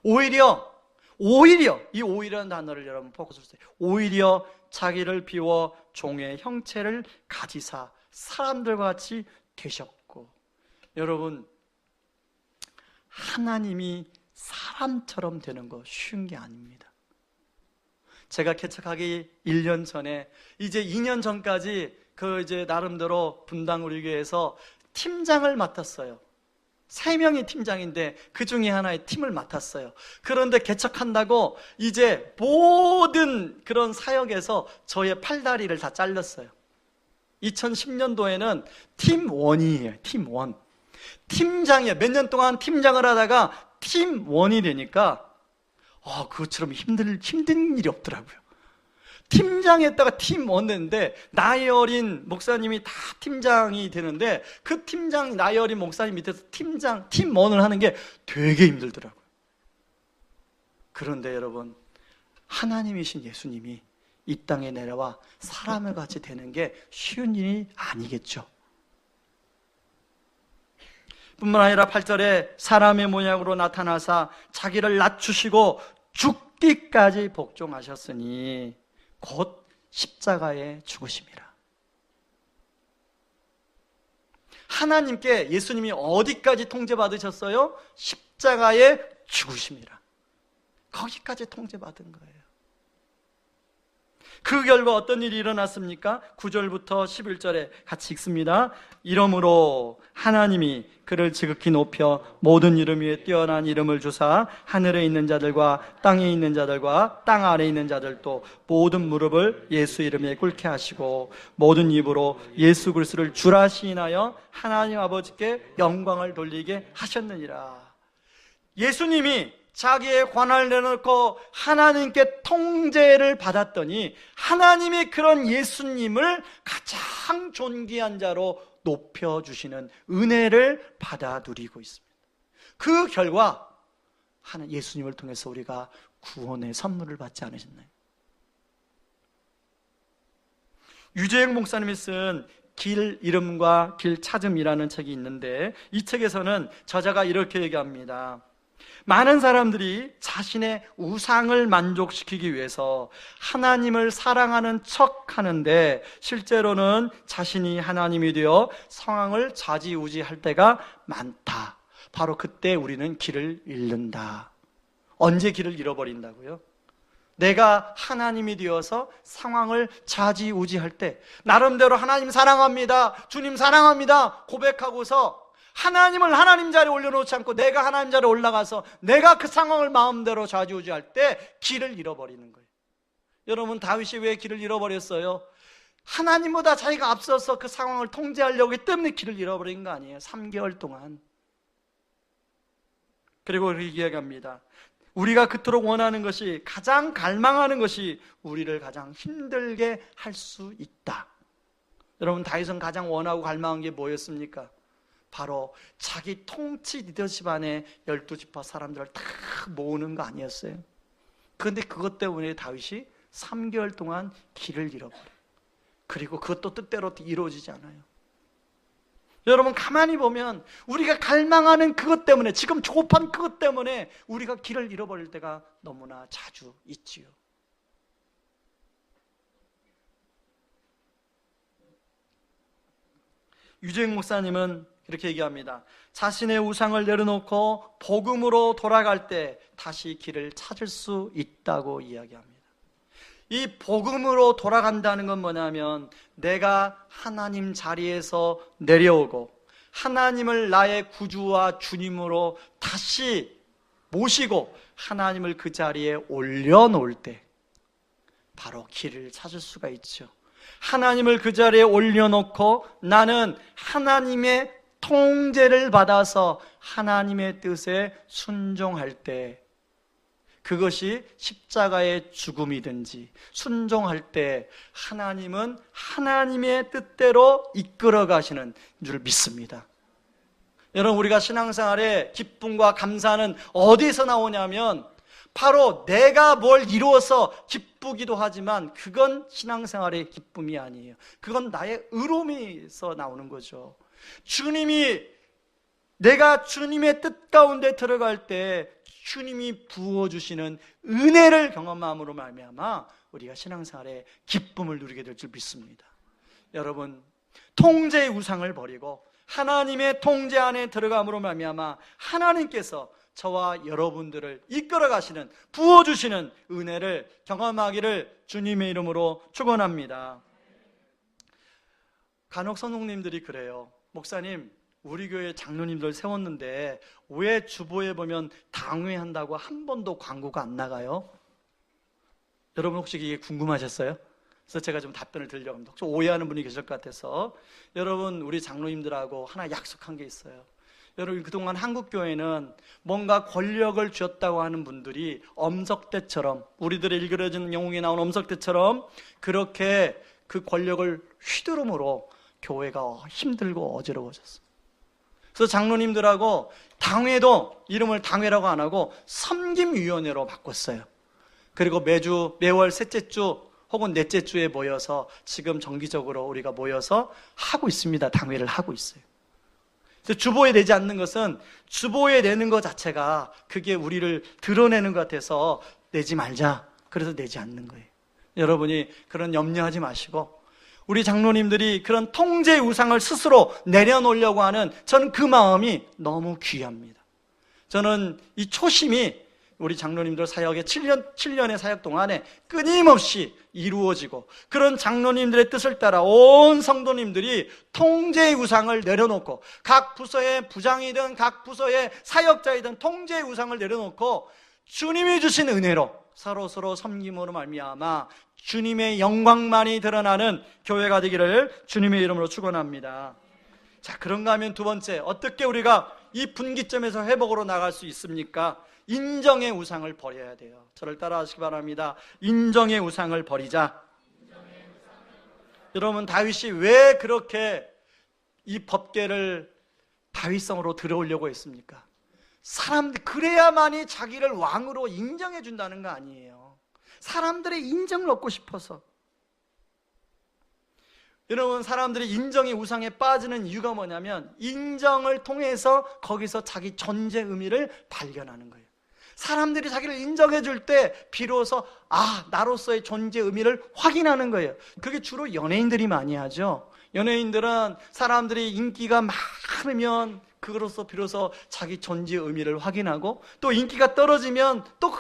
오히려 오히려, 이 오히려라는 단어를 여러분 포커스해주세요. 오히려 자기를 비워 종의 형체를 가지사 사람들과 같이 되셨고. 여러분, 하나님이 사람처럼 되는 거 쉬운 게 아닙니다. 제가 개척하기 1년 전에, 이제 2년 전까지 이제 나름대로 분당 우리 교회에서 팀장을 맡았어요. 3명이 팀장인데 그 중에 하나의 팀을 맡았어요. 그런데 개척한다고 이제 모든 그런 사역에서 저의 팔다리를 다 잘렸어요. 2010년도에는 팀 1이에요. 팀 1. 팀장이에요. 몇 년 동안 팀장을 하다가 팀 1이 되니까 그것처럼 힘든 일이 없더라고요. 팀장했다가 팀 1 됐는데 나이 어린 목사님이 다 팀장이 되는데 그 팀장, 나이 어린 목사님 밑에서 팀 1을 하는 게 되게 힘들더라고요. 그런데 여러분, 하나님이신 예수님이 이 땅에 내려와 사람을 같이 되는 게 쉬운 일이 아니겠죠. 뿐만 아니라 8절에 사람의 모양으로 나타나사 자기를 낮추시고 죽기까지 복종하셨으니 곧 십자가에 죽으심이라. 하나님께 예수님이 어디까지 통제받으셨어요? 십자가에 죽으심이라. 거기까지 통제받은 거예요. 그 결과 어떤 일이 일어났습니까? 9절부터 11절에 같이 읽습니다. 이러므로 하나님이 그를 지극히 높여 모든 이름 위에 뛰어난 이름을 주사 하늘에 있는 자들과 땅에 있는 자들과 땅 아래에 있는 자들도 모든 무릎을 예수 이름에 꿇게 하시고 모든 입으로 예수 그리스도를 주라 시인하여 하나님 아버지께 영광을 돌리게 하셨느니라. 예수님이 자기의 관할을 내놓고 하나님께 통제를 받았더니 하나님이 그런 예수님을 가장 존귀한 자로 높여주시는 은혜를 받아 누리고 있습니다. 그 결과 예수님을 통해서 우리가 구원의 선물을 받지 않으셨나요? 유재영 목사님이 쓴 길 이름과 길 찾음이라는 책이 있는데 이 책에서는 저자가 이렇게 얘기합니다. 많은 사람들이 자신의 우상을 만족시키기 위해서 하나님을 사랑하는 척 하는데 실제로는 자신이 하나님이 되어 상황을 좌지우지할 때가 많다. 바로 그때 우리는 길을 잃는다. 언제 길을 잃어버린다고요? 내가 하나님이 되어서 상황을 좌지우지할 때, 나름대로 하나님 사랑합니다, 주님 사랑합니다 고백하고서 하나님을 하나님 자리에 올려놓지 않고 내가 하나님 자리에 올라가서 내가 그 상황을 마음대로 좌지우지할 때 길을 잃어버리는 거예요. 여러분, 다윗이 왜 길을 잃어버렸어요? 하나님보다 자기가 앞서서 그 상황을 통제하려고 했기 때문에 길을 잃어버린 거 아니에요. 3개월 동안. 그리고 이렇게 이야기합니다. 우리가 그토록 원하는 것이, 가장 갈망하는 것이 우리를 가장 힘들게 할 수 있다. 여러분, 다윗은 가장 원하고 갈망한 게 뭐였습니까? 바로 자기 통치 리더십 안에 12지파 사람들을 다 모으는 거 아니었어요? 그런데 그것 때문에 다윗이 3개월 동안 길을 잃어버려요. 그리고 그것도 뜻대로 이루어지지 않아요. 여러분, 가만히 보면 우리가 갈망하는 그것 때문에, 지금 조급한 그것 때문에 우리가 길을 잃어버릴 때가 너무나 자주 있지요. 유재영 목사님은 이렇게 얘기합니다. 자신의 우상을 내려놓고 복음으로 돌아갈 때 다시 길을 찾을 수 있다고 이야기합니다. 이 복음으로 돌아간다는 건 뭐냐면 내가 하나님 자리에서 내려오고 하나님을 나의 구주와 주님으로 다시 모시고 하나님을 그 자리에 올려놓을 때 바로 길을 찾을 수가 있죠. 하나님을 그 자리에 올려놓고 나는 하나님의 통제를 받아서 하나님의 뜻에 순종할 때, 그것이 십자가의 죽음이든지 순종할 때 하나님은 하나님의 뜻대로 이끌어 가시는 줄 믿습니다. 여러분, 우리가 신앙생활에 기쁨과 감사는 어디서 나오냐면 바로 내가 뭘 이루어서 기쁘기도 하지만 그건 신앙생활의 기쁨이 아니에요. 그건 나의 의로움에서 나오는 거죠. 내가 주님의 뜻 가운데 들어갈 때 주님이 부어주시는 은혜를 경험함으로 말미암아 우리가 신앙생활에 기쁨을 누리게 될 줄 믿습니다. 여러분, 통제의 우상을 버리고 하나님의 통제 안에 들어감으로 말미암아 하나님께서 저와 여러분들을 이끌어 가시는, 부어주시는 은혜를 경험하기를 주님의 이름으로 축원합니다. 간혹 성도님들이 그래요. 목사님, 우리 교회 장로님들 세웠는데 왜 주보에 보면 당회한다고 한 번도 광고가 안 나가요? 여러분 혹시 이게 궁금하셨어요? 그래서 제가 좀 답변을 드리려고 합니다. 혹시 오해하는 분이 계실 것 같아서. 여러분, 우리 장로님들하고 하나 약속한 게 있어요. 여러분, 그동안 한국교회는 뭔가 권력을 쥐었다고 하는 분들이 엄석대처럼, 우리들의 일그러진 영웅에 나온 엄석대처럼 그렇게 그 권력을 휘두름으로 교회가 힘들고 어지러워졌어요. 그래서 장로님들하고 당회도 이름을 당회라고 안 하고 섬김위원회로 바꿨어요. 그리고 매월 셋째 주 혹은 넷째 주에 모여서 지금 정기적으로 우리가 모여서 하고 있습니다. 당회를 하고 있어요. 그래서 주보에 내지 않는 것은, 주보에 내는 것 자체가 그게 우리를 드러내는 것 같아서 내지 말자, 그래서 내지 않는 거예요. 여러분이 그런 염려하지 마시고, 우리 장로님들이 그런 통제의 우상을 스스로 내려놓으려고 하는, 저는 그 마음이 너무 귀합니다. 저는 이 초심이 우리 장로님들 사역의 7년의 사역 동안에 끊임없이 이루어지고, 그런 장로님들의 뜻을 따라 온 성도님들이 통제의 우상을 내려놓고, 각 부서의 부장이든 각 부서의 사역자이든 통제의 우상을 내려놓고 주님이 주신 은혜로 서로 섬김으로 말미암아 주님의 영광만이 드러나는 교회가 되기를 주님의 이름으로 축원합니다. 자, 그런가 하면 두 번째, 어떻게 우리가 이 분기점에서 회복으로 나갈 수 있습니까? 인정의 우상을 버려야 돼요. 저를 따라 하시기 바랍니다. 인정의 우상을 버리자. 여러분, 다윗이 왜 그렇게 이 법궤를 다윗성으로 들어오려고 했습니까? 사람들, 그래야만이 자기를 왕으로 인정해 준다는 거 아니에요. 사람들의 인정을 얻고 싶어서. 여러분, 사람들이 인정의 우상에 빠지는 이유가 뭐냐면 인정을 통해서 거기서 자기 존재 의미를 발견하는 거예요. 사람들이 자기를 인정해 줄 때 비로소 나로서의 존재 의미를 확인하는 거예요. 그게 주로 연예인들이 많이 하죠. 연예인들은 사람들이 인기가 많으면 그로서 비로소 자기 존재 의미를 확인하고, 또 인기가 떨어지면 또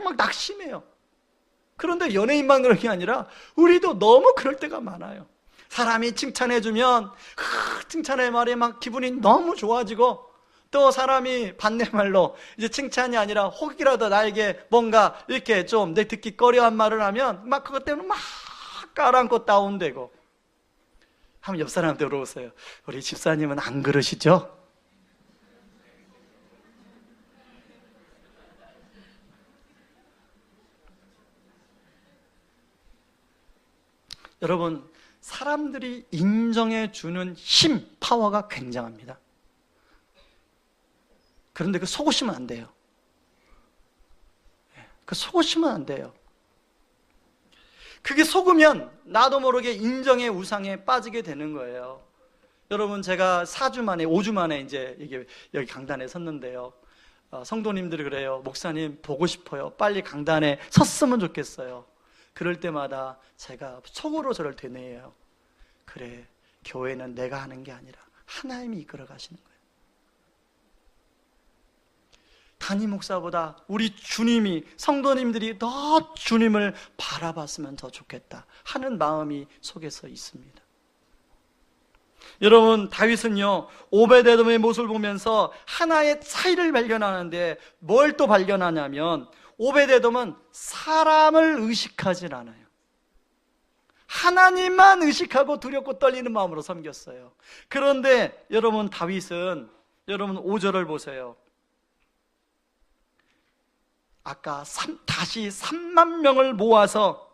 막 낙심해요. 그런데 연예인만 그런 게 아니라 우리도 너무 그럴 때가 많아요. 사람이 칭찬해주면 칭찬의 말에 막 기분이 너무 좋아지고, 또 사람이 반대말로 이제 칭찬이 아니라 혹이라도 나에게 뭔가 이렇게 좀 내 듣기 꺼려한 말을 하면 막 그것 때문에 막 깔아앉고 다운되고. 한번 옆 사람한테 물어보세요. 우리 집사님은 안 그러시죠? 여러분, 사람들이 인정해 주는 힘, 파워가 굉장합니다. 그런데 그 속으시면 안 돼요. 그 속으시면 안 돼요. 그게 속으면 나도 모르게 인정의 우상에 빠지게 되는 거예요. 여러분, 제가 4주 만에 5주 만에 이제 여기 강단에 섰는데요. 성도님들이 그래요. 목사님 보고 싶어요. 빨리 강단에 섰으면 좋겠어요. 그럴 때마다 제가 속으로 저를 되뇌어요. 그래, 교회는 내가 하는 게 아니라 하나님이 이끌어 가시는 거예요. 담임 목사보다 우리 주님이, 성도님들이 더 주님을 바라봤으면 더 좋겠다 하는 마음이 속에서 있습니다. 여러분, 다윗은요 오베데돔의 모습을 보면서 하나의 차이를 발견하는데 뭘 또 발견하냐면, 오베데돔은 사람을 의식하진 않아요. 하나님만 의식하고 두렵고 떨리는 마음으로 섬겼어요. 그런데 여러분, 다윗은, 여러분 5절을 보세요. 아까 다시 3만 명을 모아서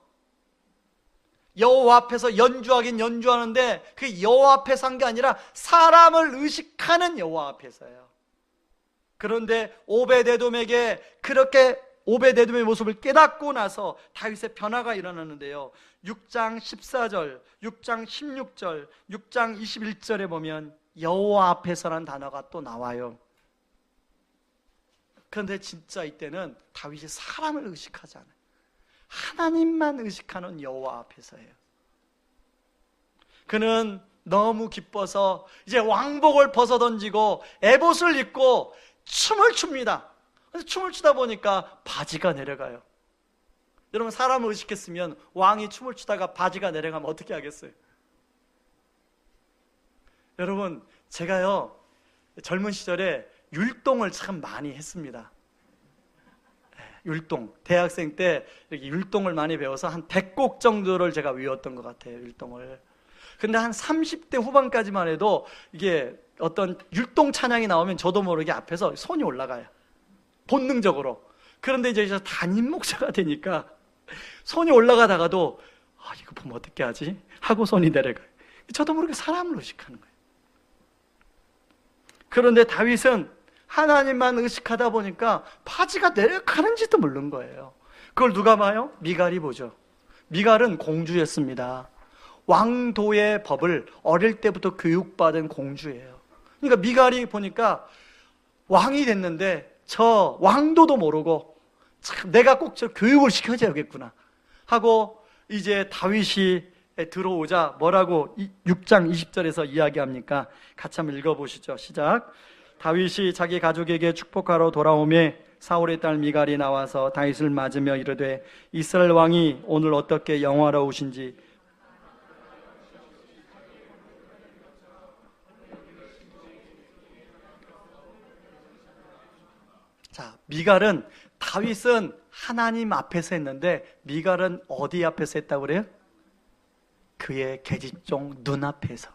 여호와 앞에서 연주하긴 연주하는데, 그 여호와 앞에서 한 게 아니라 사람을 의식하는 여호와 앞에서요. 그런데 오베데돔에게 그렇게 오베데돔의 모습을 깨닫고 나서 다윗의 변화가 일어나는데요. 6장 14절, 6장 16절, 6장 21절에 보면 여호와 앞에서라는 단어가 또 나와요. 그런데 진짜 이때는 다윗이 사람을 의식하지 않아요. 하나님만 의식하는 여호와 앞에서예요. 그는 너무 기뻐서 이제 왕복을 벗어던지고 에봇을 입고 춤을 춥니다. 그래서 춤을 추다 보니까 바지가 내려가요. 여러분, 사람을 의식했으면 왕이 춤을 추다가 바지가 내려가면 어떻게 하겠어요? 여러분, 제가요 젊은 시절에 율동을 참 많이 했습니다. 율동, 대학생 때 이렇게 율동을 많이 배워서 한 100곡 정도를 제가 외웠던 것 같아요, 율동을. 근데 한 30대 후반까지만 해도 이게 어떤 율동 찬양이 나오면 저도 모르게 앞에서 손이 올라가요, 본능적으로. 그런데 이제 담임 목사가 되니까 손이 올라가다가도 이거 보면 어떻게 하지? 하고 손이 내려가요. 저도 모르게 사람을 의식하는 거예요. 그런데 다윗은 하나님만 의식하다 보니까 바지가 내려가는지도 모르는 거예요. 그걸 누가 봐요? 미갈이 보죠. 미갈은 공주였습니다. 왕도의 법을 어릴 때부터 교육받은 공주예요. 그러니까 미갈이 보니까 왕이 됐는데 저 왕도도 모르고 참 내가 꼭 저 교육을 시켜줘야겠구나 하고 이제 다윗이 들어오자 뭐라고 6장 20절에서 이야기합니까? 같이 한번 읽어보시죠. 시작. 다윗이 자기 가족에게 축복하러 돌아오매 사울의 딸 미갈이 나와서 다윗을 맞으며 이르되 이스라엘 왕이 오늘 어떻게 영화로우신지 자, 미갈은 다윗은 하나님 앞에서 했는데 미갈은 어디 앞에서 했다고 그래요? 그의 계집종 눈앞에서.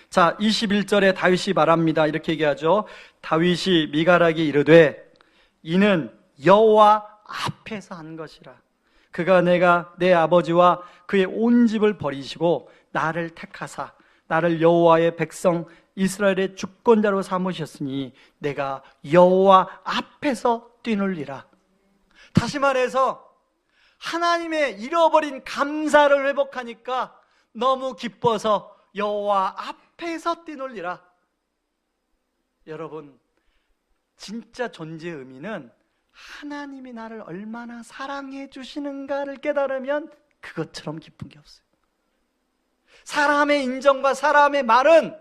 자, 21절에 다윗이 말합니다. 이렇게 얘기하죠. 다윗이 미갈에게 이르되 이는 여호와 앞에서 한 것이라. 그가 내가 내 아버지와 그의 온 집을 버리시고 나를 택하사 나를 여호와의 백성 이스라엘의 주권자로 삼으셨으니 내가 여호와 앞에서 뛰놀리라. 다시 말해서 하나님의 잃어버린 감사를 회복하니까 너무 기뻐서 여호와 앞에서 뛰놀리라. 여러분, 진짜 존재의 의미는 하나님이 나를 얼마나 사랑해 주시는가를 깨달으면 그것처럼 기쁜 게 없어요. 사람의 인정과 사람의 말은,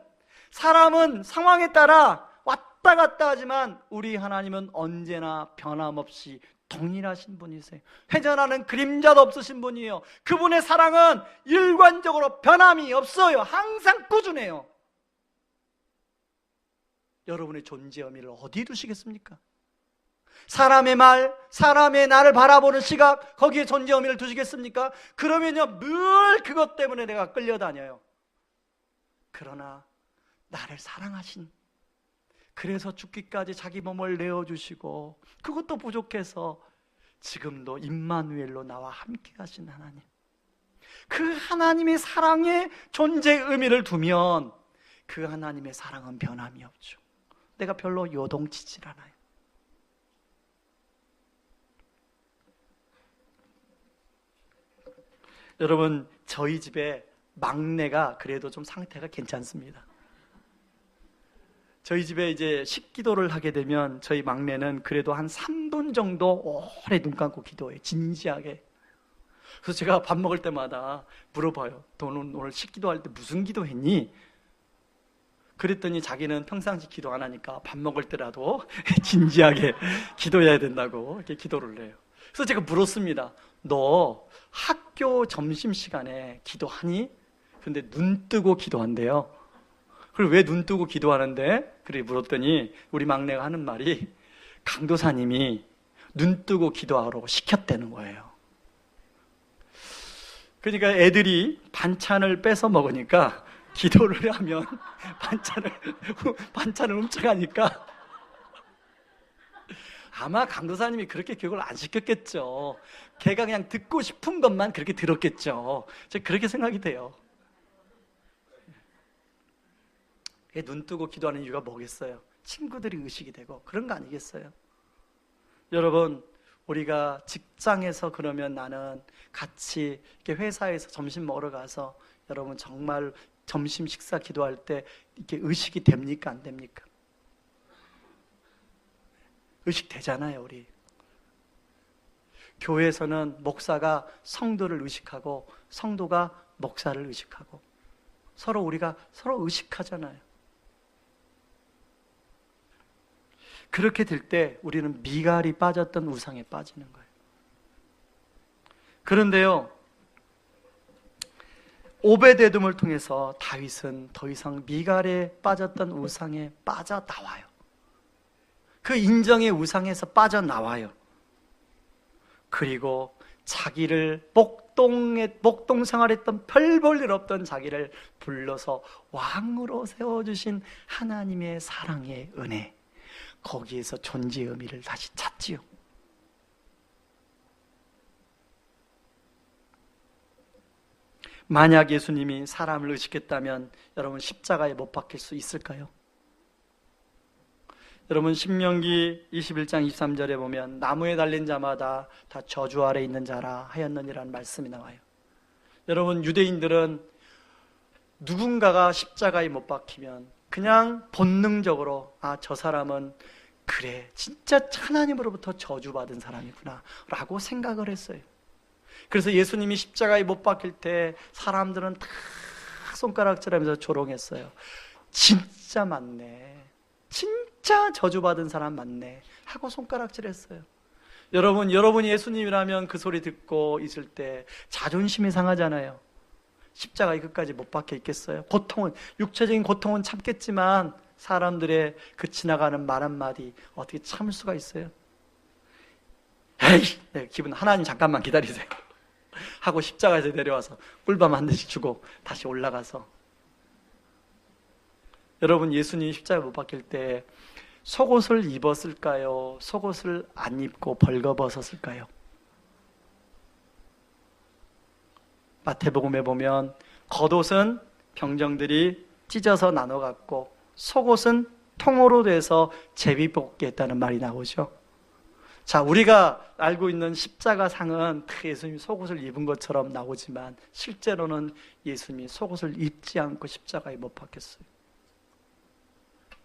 사람은 상황에 따라 왔다 갔다 하지만 우리 하나님은 언제나 변함없이 동일하신 분이세요. 회전하는 그림자도 없으신 분이에요. 그분의 사랑은 일관적으로 변함이 없어요. 항상 꾸준해요. 여러분의 존재 의미를 어디에 두시겠습니까? 사람의 말, 사람의 나를 바라보는 시각, 거기에 존재 의미를 두시겠습니까? 그러면요 늘 그것 때문에 내가 끌려다녀요. 그러나 나를 사랑하신, 그래서 죽기까지 자기 몸을 내어주시고 그것도 부족해서 지금도 임마누엘로 나와 함께 하신 하나님, 그 하나님의 사랑에 존재의 의미를 두면 그 하나님의 사랑은 변함이 없죠. 내가 별로 요동치질 않아요. 여러분, 저희 집에 막내가 그래도 좀 상태가 괜찮습니다. 저희 집에 이제 식기도를 하게 되면 저희 막내는 그래도 한 3분 정도 오래 눈 감고 기도해요. 진지하게. 그래서 제가 밥 먹을 때마다 물어봐요. 너는 오늘 식기도할 때 무슨 기도했니? 그랬더니 자기는 평상시 기도 안 하니까 밥 먹을 때라도 진지하게 기도해야 된다고 이렇게 기도를 해요. 그래서 제가 물었습니다. 너 학교 점심시간에 기도하니? 근데 눈 뜨고 기도한대요. 그리고 왜 눈 뜨고 기도하는데? 그래 물었더니 우리 막내가 하는 말이 강도사님이 눈 뜨고 기도하라고 시켰다는 거예요. 그러니까 애들이 반찬을 뺏어 먹으니까 기도를 하면 반찬을 훔쳐가니까 아마 강도사님이 그렇게 교육을 안 시켰겠죠. 걔가 그냥 듣고 싶은 것만 그렇게 들었겠죠. 제가 그렇게 생각이 돼요. 눈 뜨고 기도하는 이유가 뭐겠어요? 친구들이 의식이 되고 그런 거 아니겠어요? 여러분, 우리가 직장에서 그러면 나는 같이 이렇게 회사에서 점심 먹으러 가서 여러분 정말 점심 식사 기도할 때 이렇게 의식이 됩니까? 안 됩니까? 의식되잖아요. 우리 교회에서는 목사가 성도를 의식하고 성도가 목사를 의식하고 우리가 서로 의식하잖아요. 그렇게 될 때 우리는 미갈이 빠졌던 우상에 빠지는 거예요. 그런데요, 오베데돔을 통해서 다윗은 더 이상 미갈에 빠졌던 우상에 빠져나와요. 그 인정의 우상에서 빠져나와요. 그리고 자기를 목동 생활했던 별 볼 일 없던 자기를 불러서 왕으로 세워주신 하나님의 사랑의 은혜, 거기에서 존재의 의미를 다시 찾지요. 만약 예수님이 사람을 의식했다면 여러분 십자가에 못 박힐 수 있을까요? 여러분 신명기 21장 23절에 보면 나무에 달린 자마다 다 저주 아래 있는 자라 하였느니라는 말씀이 나와요. 여러분 유대인들은 누군가가 십자가에 못 박히면 그냥 본능적으로 저 사람은 그래 진짜 하나님으로부터 저주받은 사람이구나 라고 생각을 했어요. 그래서 예수님이 십자가에 못 박힐 때 사람들은 다 손가락질하면서 조롱했어요. 진짜 맞네, 진짜 저주받은 사람 맞네 하고 손가락질했어요. 여러분이 예수님이라면 그 소리 듣고 있을 때 자존심이 상하잖아요. 십자가에 끝까지 못 박혀 있겠어요? 육체적인 고통은 참겠지만 사람들의 그 지나가는 말 한마디 어떻게 참을 수가 있어요? 에이, 기분 하나님 잠깐만 기다리세요 하고 십자가에서 내려와서 꿀밤 한 대씩 주고 다시 올라가서, 여러분 예수님이 십자가에 못 박힐 때 속옷을 입었을까요? 속옷을 안 입고 벌거벗었을까요? 마태복음에 보면 겉옷은 병정들이 찢어서 나눠 갖고 속옷은 통으로 돼서 제비뽑기 했다는 말이 나오죠. 자, 우리가 알고 있는 십자가 상은 예수님이 속옷을 입은 것처럼 나오지만 실제로는 예수님이 속옷을 입지 않고 십자가에 못 박혔어요.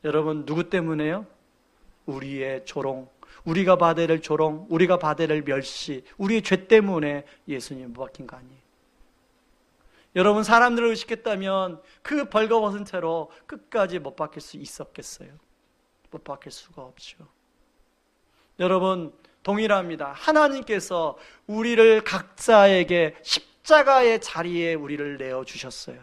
여러분 누구 때문에요? 우리의 조롱, 우리가 받아야 될 조롱, 우리가 받아야 될 멸시, 우리의 죄 때문에 예수님이 못 박힌 거 아니에요. 여러분 사람들을 의식했다면 그 벌거벗은 채로 끝까지 못 박힐 수 있었겠어요? 못 박힐 수가 없죠. 여러분 동일합니다. 하나님께서 우리를 각자에게 십자가의 자리에 우리를 내어주셨어요.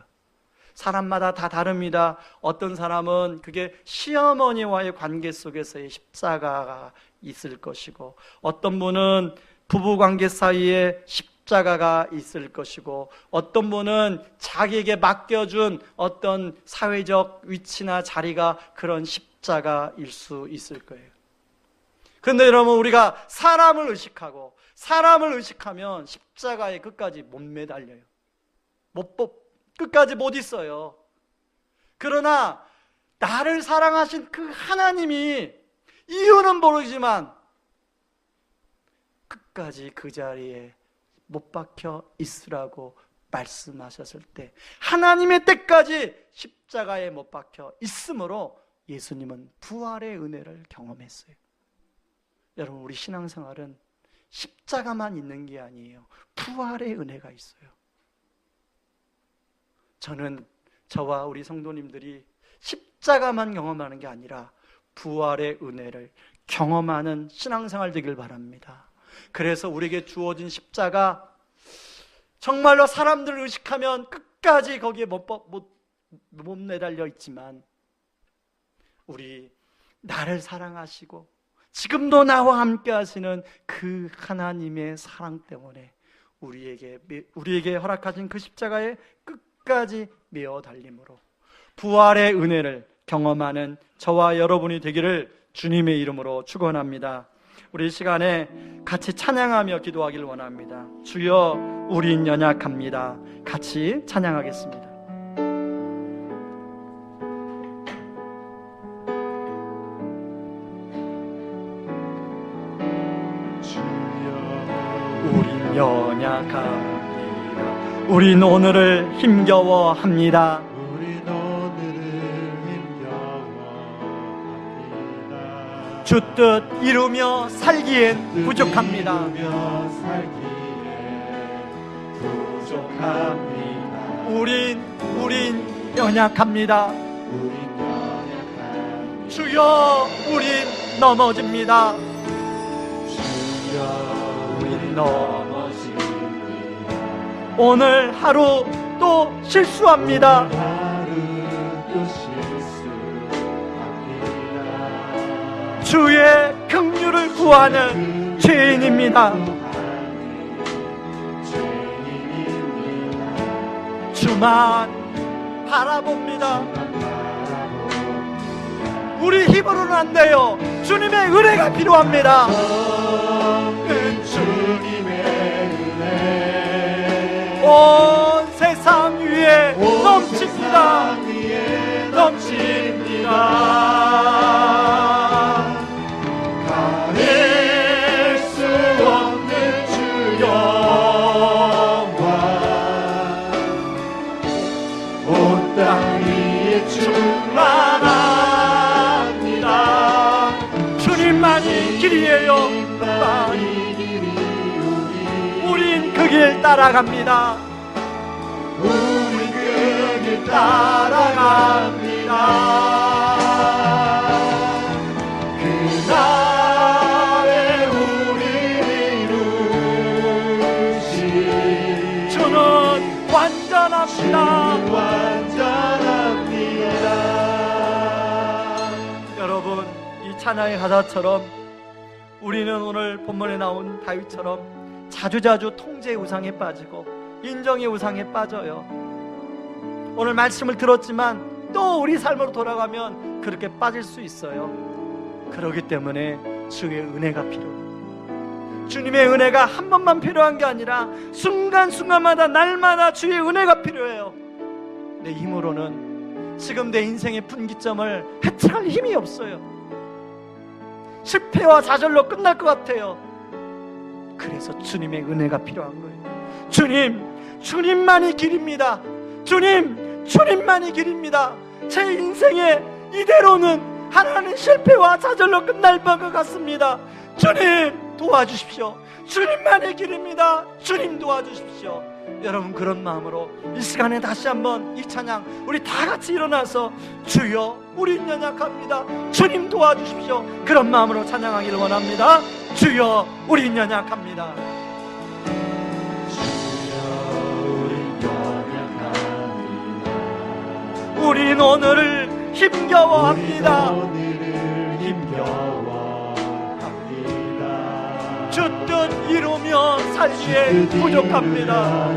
사람마다 다 다릅니다. 어떤 사람은 그게 시어머니와의 관계 속에서의 십자가가 있을 것이고, 어떤 분은 부부관계 사이에 십자가가 있을 것이고, 어떤 분은 자기에게 맡겨준 어떤 사회적 위치나 자리가 그런 십자가일 수 있을 거예요. 그런데 여러분 우리가 사람을 의식하면 십자가에 끝까지 못 매달려요. 끝까지 못 있어요. 그러나 나를 사랑하신 그 하나님이 이유는 모르지만 끝까지 그 자리에 못 박혀 있으라고 말씀하셨을 때 하나님의 때까지 십자가에 못 박혀 있으므로 예수님은 부활의 은혜를 경험했어요. 여러분 우리 신앙생활은 십자가만 있는 게 아니에요. 부활의 은혜가 있어요. 저는 저와 우리 성도님들이 십자가만 경험하는 게 아니라 부활의 은혜를 경험하는 신앙생활 되길 바랍니다. 그래서 우리에게 주어진 십자가, 정말로 사람들을 의식하면 끝까지 거기에 못 매달려 있지만 우리 나를 사랑하시고 지금도 나와 함께 하시는 그 하나님의 사랑 때문에 우리에게 허락하신 그 십자가에 끝까지 메어 달림으로 부활의 은혜를 경험하는 저와 여러분이 되기를 주님의 이름으로 축원합니다. 우리 이 시간에 같이 찬양하며 기도하기를 원합니다. 주여 우린 연약합니다. 같이 찬양하겠습니다. 우린 연약합니다. 우린 오늘을 힘겨워합니다. 우린 오늘을 힘겨워합니다. 주 뜻 이루며 살기엔 부족합니다. 우린 연약합니다. 주여, 우린 넘어집니다. 우린 넘어집니다. 오늘 하루 또 실수합니다. 주의 긍휼을 구하는 죄인입니다. 주만 바라봅니다. 우리 힘으로는 안 돼요. 주님의 은혜가 필요합니다. 주님의 은혜 온 세상 위에 넘칩니다. 넘칩니다. 가릴 수 없는 주 영광 온 땅 위에 충만합니다. 주님만이 길이에요. 우린 그 길 따라갑니다. 우린 그 길 따라갑니다. 그날에 우리를 이루신 주는 완전합니다. 여러분, 이 찬양의 가사처럼 우리는 오늘 본문에 나온 다윗처럼 자주자주 통제의 우상에 빠지고 인정의 우상에 빠져요. 오늘 말씀을 들었지만 또 우리 삶으로 돌아가면 그렇게 빠질 수 있어요. 그렇기 때문에 주의 은혜가 필요해요. 주님의 은혜가 한 번만 필요한 게 아니라 순간순간마다 날마다 주의 은혜가 필요해요. 내 힘으로는 지금 내 인생의 분기점을 해체할 힘이 없어요. 실패와 좌절로 끝날 것 같아요. 그래서 주님의 은혜가 필요한 거예요. 주님만이 길입니다. 주님만이 길입니다. 제 인생에 이대로는 하나님 실패와 좌절로 끝날 것 같습니다. 주님 도와주십시오. 주님만의 길입니다. 주님 도와주십시오. 여러분, 그런 마음으로 이 시간에 다시 한번 이 찬양 우리 다 같이 일어나서 주여 우린 연약합니다. 주님 도와주십시오. 그런 마음으로 찬양하기를 원합니다. 주여 우린 연약합니다. 우린 오늘을 힘겨워합니다. 주 뜻 이루며 살기에 부족합니다.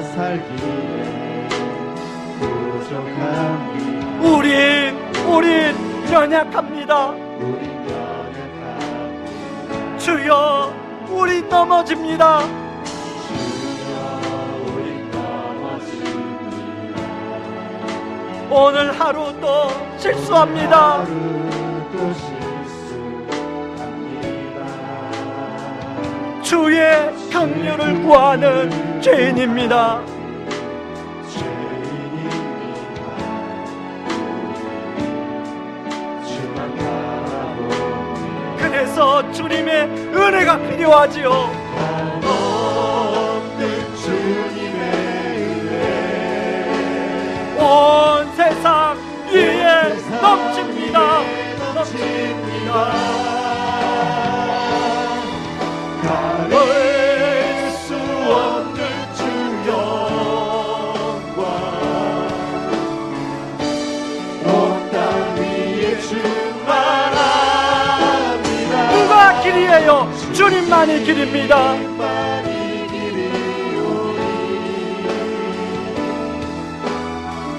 우린 연약합니다. 주여 우린 넘어집니다. 오늘 하루 또 실수합니다. 주의 긍휼을 구하는 죄인입니다. 그래서 주님의 은혜가 필요하지요. 없는 주님의 은혜 온 세상 위에 넘칩니다. 가릴 수 없는 주 영광 온 땅 위에 충만합니다. 누가 길이에요? 주님만이 길입니다.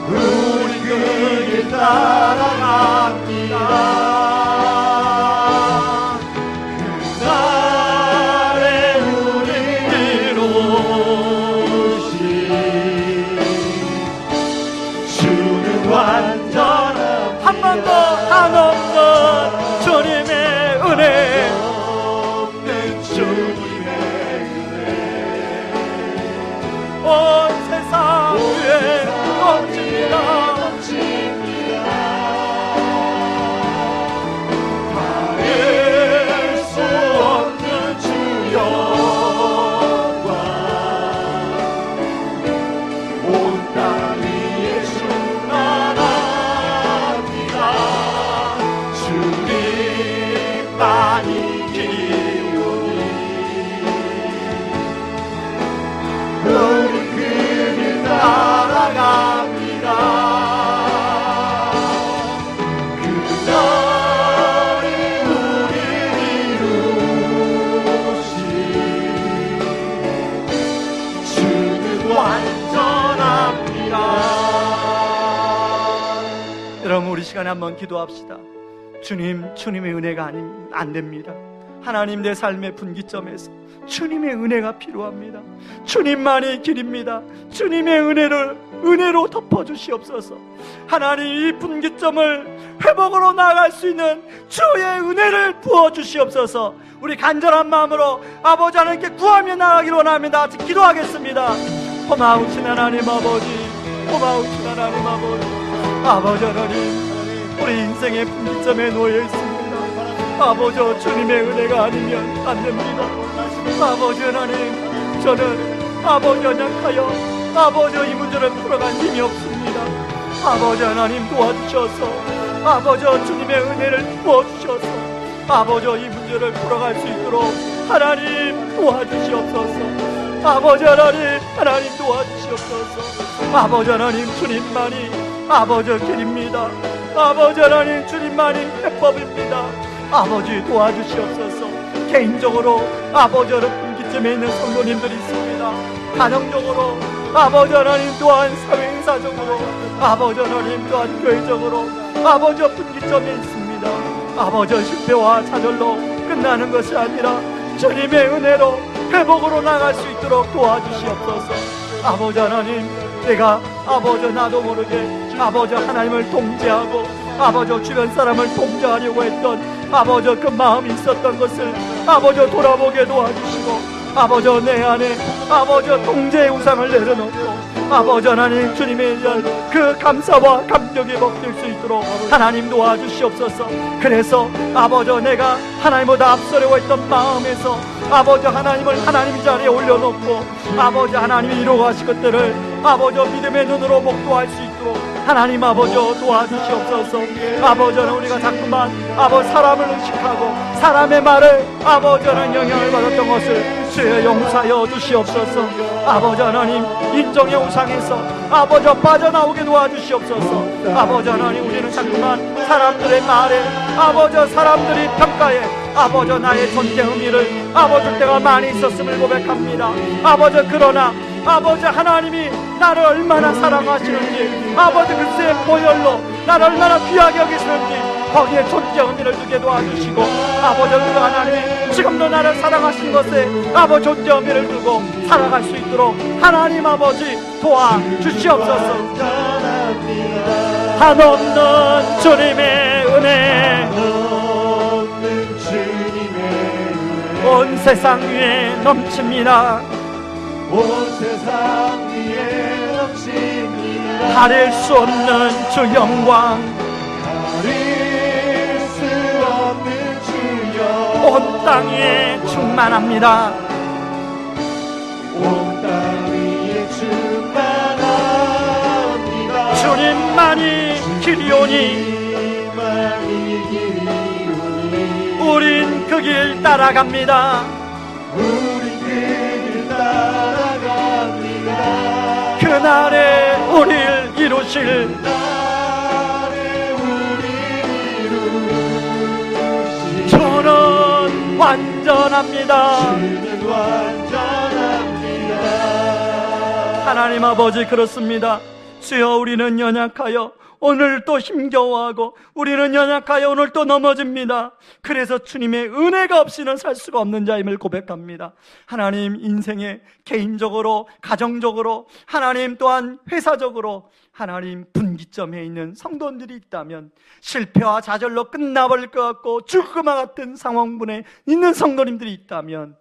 우리 그 길 따라갑니다. 한 번도 안 없는 주님의 은혜 없는 주님의 은혜 온 세상 위에 넘칩니다. 가릴 여러분, 우리 시간에 한번 기도합시다. 주님의 은혜가 안 됩니다. 하나님, 내 삶의 분기점에서 주님의 은혜가 필요합니다. 주님만이 길입니다. 주님의 은혜로 덮어주시옵소서. 하나님, 이 분기점을 회복으로 나아갈 수 있는 주의 은혜를 부어주시옵소서. 우리 간절한 마음으로 아버지 하나님께 구하며 나아가기로 원합니다. 같이 기도하겠습니다. 고마우신 하나님 아버지, 고마우신 하나님 아버지 하나님, 우리 인생의 분기점에 놓여 있습니다. 아버지, 주님의 은혜가 아니면 안 됩니다. 아버지 하나님, 저는 아버지 연약하여 아버지 이 문제를 풀어갈 힘이 없습니다. 아버지 하나님, 도와주셔서 아버지 주님의 은혜를 부어주셔서 아버지 이 문제를 풀어갈 수 있도록 하나님 도와주시옵소서. 아버지 하나님 도와주시옵소서. 아버지 하나님, 주님만이 아버지 길입니다. 아버지 하나님, 주님만이 해법입니다. 아버지 도와주시옵소서. 개인적으로 아버지 분기점에 있는 성도님들이 있습니다. 가정적으로 아버지 하나님 또한 사회행사적으로 아버지 하나님 또한 교회적으로 아버지 분기점에 있습니다. 아버지 실패와 좌절로 끝나는 것이 아니라 주님의 은혜로 회복으로 나갈 수 있도록 도와주시옵소서. 아버지 하나님, 내가 아버지 나도 모르게 아버지 하나님을 통제하고 아버지 주변 사람을 통제하려고 했던 아버지 그 마음이 있었던 것을 아버지 돌아보게 도와주시고 아버지 내 안에 아버지 통제의 우상을 내려놓고 아버지 하나님, 주님에 대한 그 감사와 감격이 먹힐 수 있도록 하나님 도와주시옵소서. 그래서 아버지, 내가 하나님보다 앞서려고 했던 마음에서 아버지 하나님을 하나님 자리에 올려놓고 아버지 하나님이 이루어가실 것들을 아버지 믿음의 눈으로 목도할 수 있도록 하나님 아버지 도와주시옵소서. 아버지, 우리가 자꾸만 아버지 사람을 의식하고 사람의 말을 아버지 하나님 영향을 받았던 것을 주여 용서하여 주시옵소서. 아버지 하나님, 인정의 우상에서 아버지 빠져나오게 도와주시옵소서. 아버지 하나님, 우리는 자꾸만 사람들의 말에 아버지 사람들이 평가에 아버지 나의 존재 의미를 아버지 때가 많이 있었음을 고백합니다. 아버지, 그러나 아버지 하나님이 나를 얼마나 사랑하시는지 아버지 글쎄 보혈로 나를 얼마나 귀하게 여기시는지 거기에 존재 의미를 두게 도와주시고 아버지 그 하나님이 지금도 나를 사랑하신 것에 아버지 존재 의미를 두고 살아갈 수 있도록 하나님 아버지 도와주시옵소서. 한없는 주님의 은혜 온 세상 위에 넘칩니다. 온 세상 위에 넘칩니다. 가릴 수 없는 주 영광, 가릴 수 없는 주 영광, 온 땅에 충만합니다. 온 땅 위에 충만합니다. 주님만이 길이오니 주님만이 길이오니 우린 그 길 따라갑니다. 우리 그 길 따라갑니다. 그날에 우리를 이루실 나를 우리 이루시 주는 완전합니다. 주는 완전합니다. 하나님 아버지, 그렇습니다. 주여, 우리는 연약하여 오늘 또 힘겨워하고 우리는 연약하여 오늘 또 넘어집니다. 그래서 주님의 은혜가 없이는 살 수가 없는 자임을 고백합니다. 하나님, 인생에 개인적으로 가정적으로 하나님 또한 회사적으로 하나님 분기점에 있는 성도들이 있다면 실패와 좌절로 끝나버릴 것 같고 죽을 것 같은 상황분에 있는 성도님들이 있다면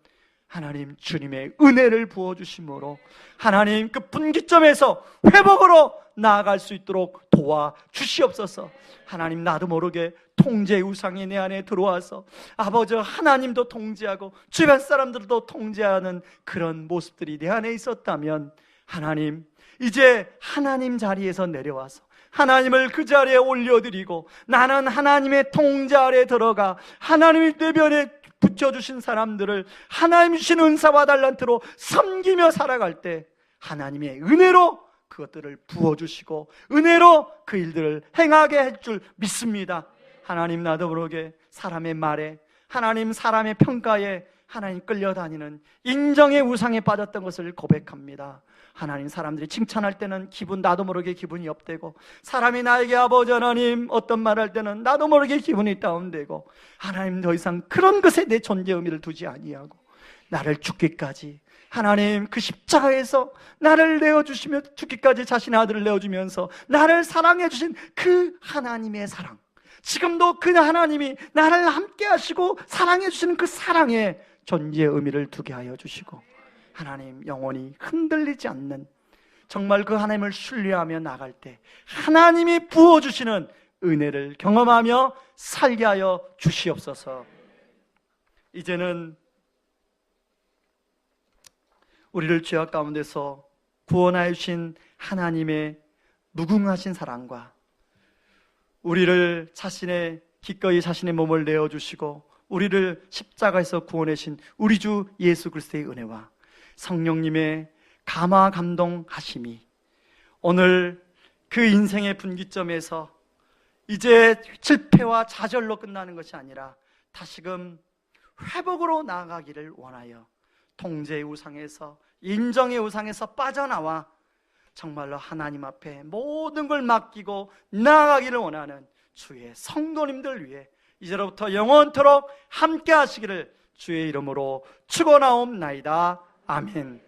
하나님, 주님의 은혜를 부어주심으로 하나님 그 분기점에서 회복으로 나아갈 수 있도록 도와주시옵소서. 하나님, 나도 모르게 통제 우상이 내 안에 들어와서 아버지 하나님도 통제하고 주변 사람들도 통제하는 그런 모습들이 내 안에 있었다면 하나님, 이제 하나님 자리에서 내려와서 하나님을 그 자리에 올려드리고 나는 하나님의 통제 아래 들어가 하나님의 대변에 붙여주신 사람들을 하나님 주신 은사와 달란트로 섬기며 살아갈 때 하나님의 은혜로 그것들을 부어주시고 은혜로 그 일들을 행하게 할 줄 믿습니다. 하나님, 나도 모르게 사람의 말에 하나님 사람의 평가에 하나님 끌려다니는 인정의 우상에 빠졌던 것을 고백합니다. 하나님, 사람들이 칭찬할 때는 나도 모르게 기분이 업되고, 사람이 나에게 아버지 하나님 어떤 말 할 때는 나도 모르게 기분이 다운되고, 하나님 더 이상 그런 것에 내 존재 의미를 두지 아니하고 나를 죽기까지, 하나님 그 십자가에서 나를 내어주시며 죽기까지 자신의 아들을 내어주면서 나를 사랑해 주신 그 하나님의 사랑, 지금도 그 하나님이 나를 함께 하시고 사랑해 주시는 그 사랑에 존재의 의미를 두게 하여 주시고, 하나님 영원히 흔들리지 않는, 정말 그 하나님을 신뢰하며 나갈 때 하나님이 부어주시는 은혜를 경험하며 살게 하여 주시옵소서. 이제는 우리를 죄악 가운데서 구원하여 주신 하나님의 무궁하신 사랑과, 우리를 기꺼이 자신의 몸을 내어주시고 우리를 십자가에서 구원하신 우리 주 예수 그리스도의 은혜와 성령님의 감화 감동하심이 오늘 그 인생의 분기점에서 이제 실패와 좌절로 끝나는 것이 아니라 다시금 회복으로 나아가기를 원하여 통제의 우상에서, 인정의 우상에서 빠져나와 정말로 하나님 앞에 모든 걸 맡기고 나아가기를 원하는 주의 성도님들 위해 이제로부터 영원토록 함께 하시기를 주의 이름으로 축원하옵나이다. 아멘.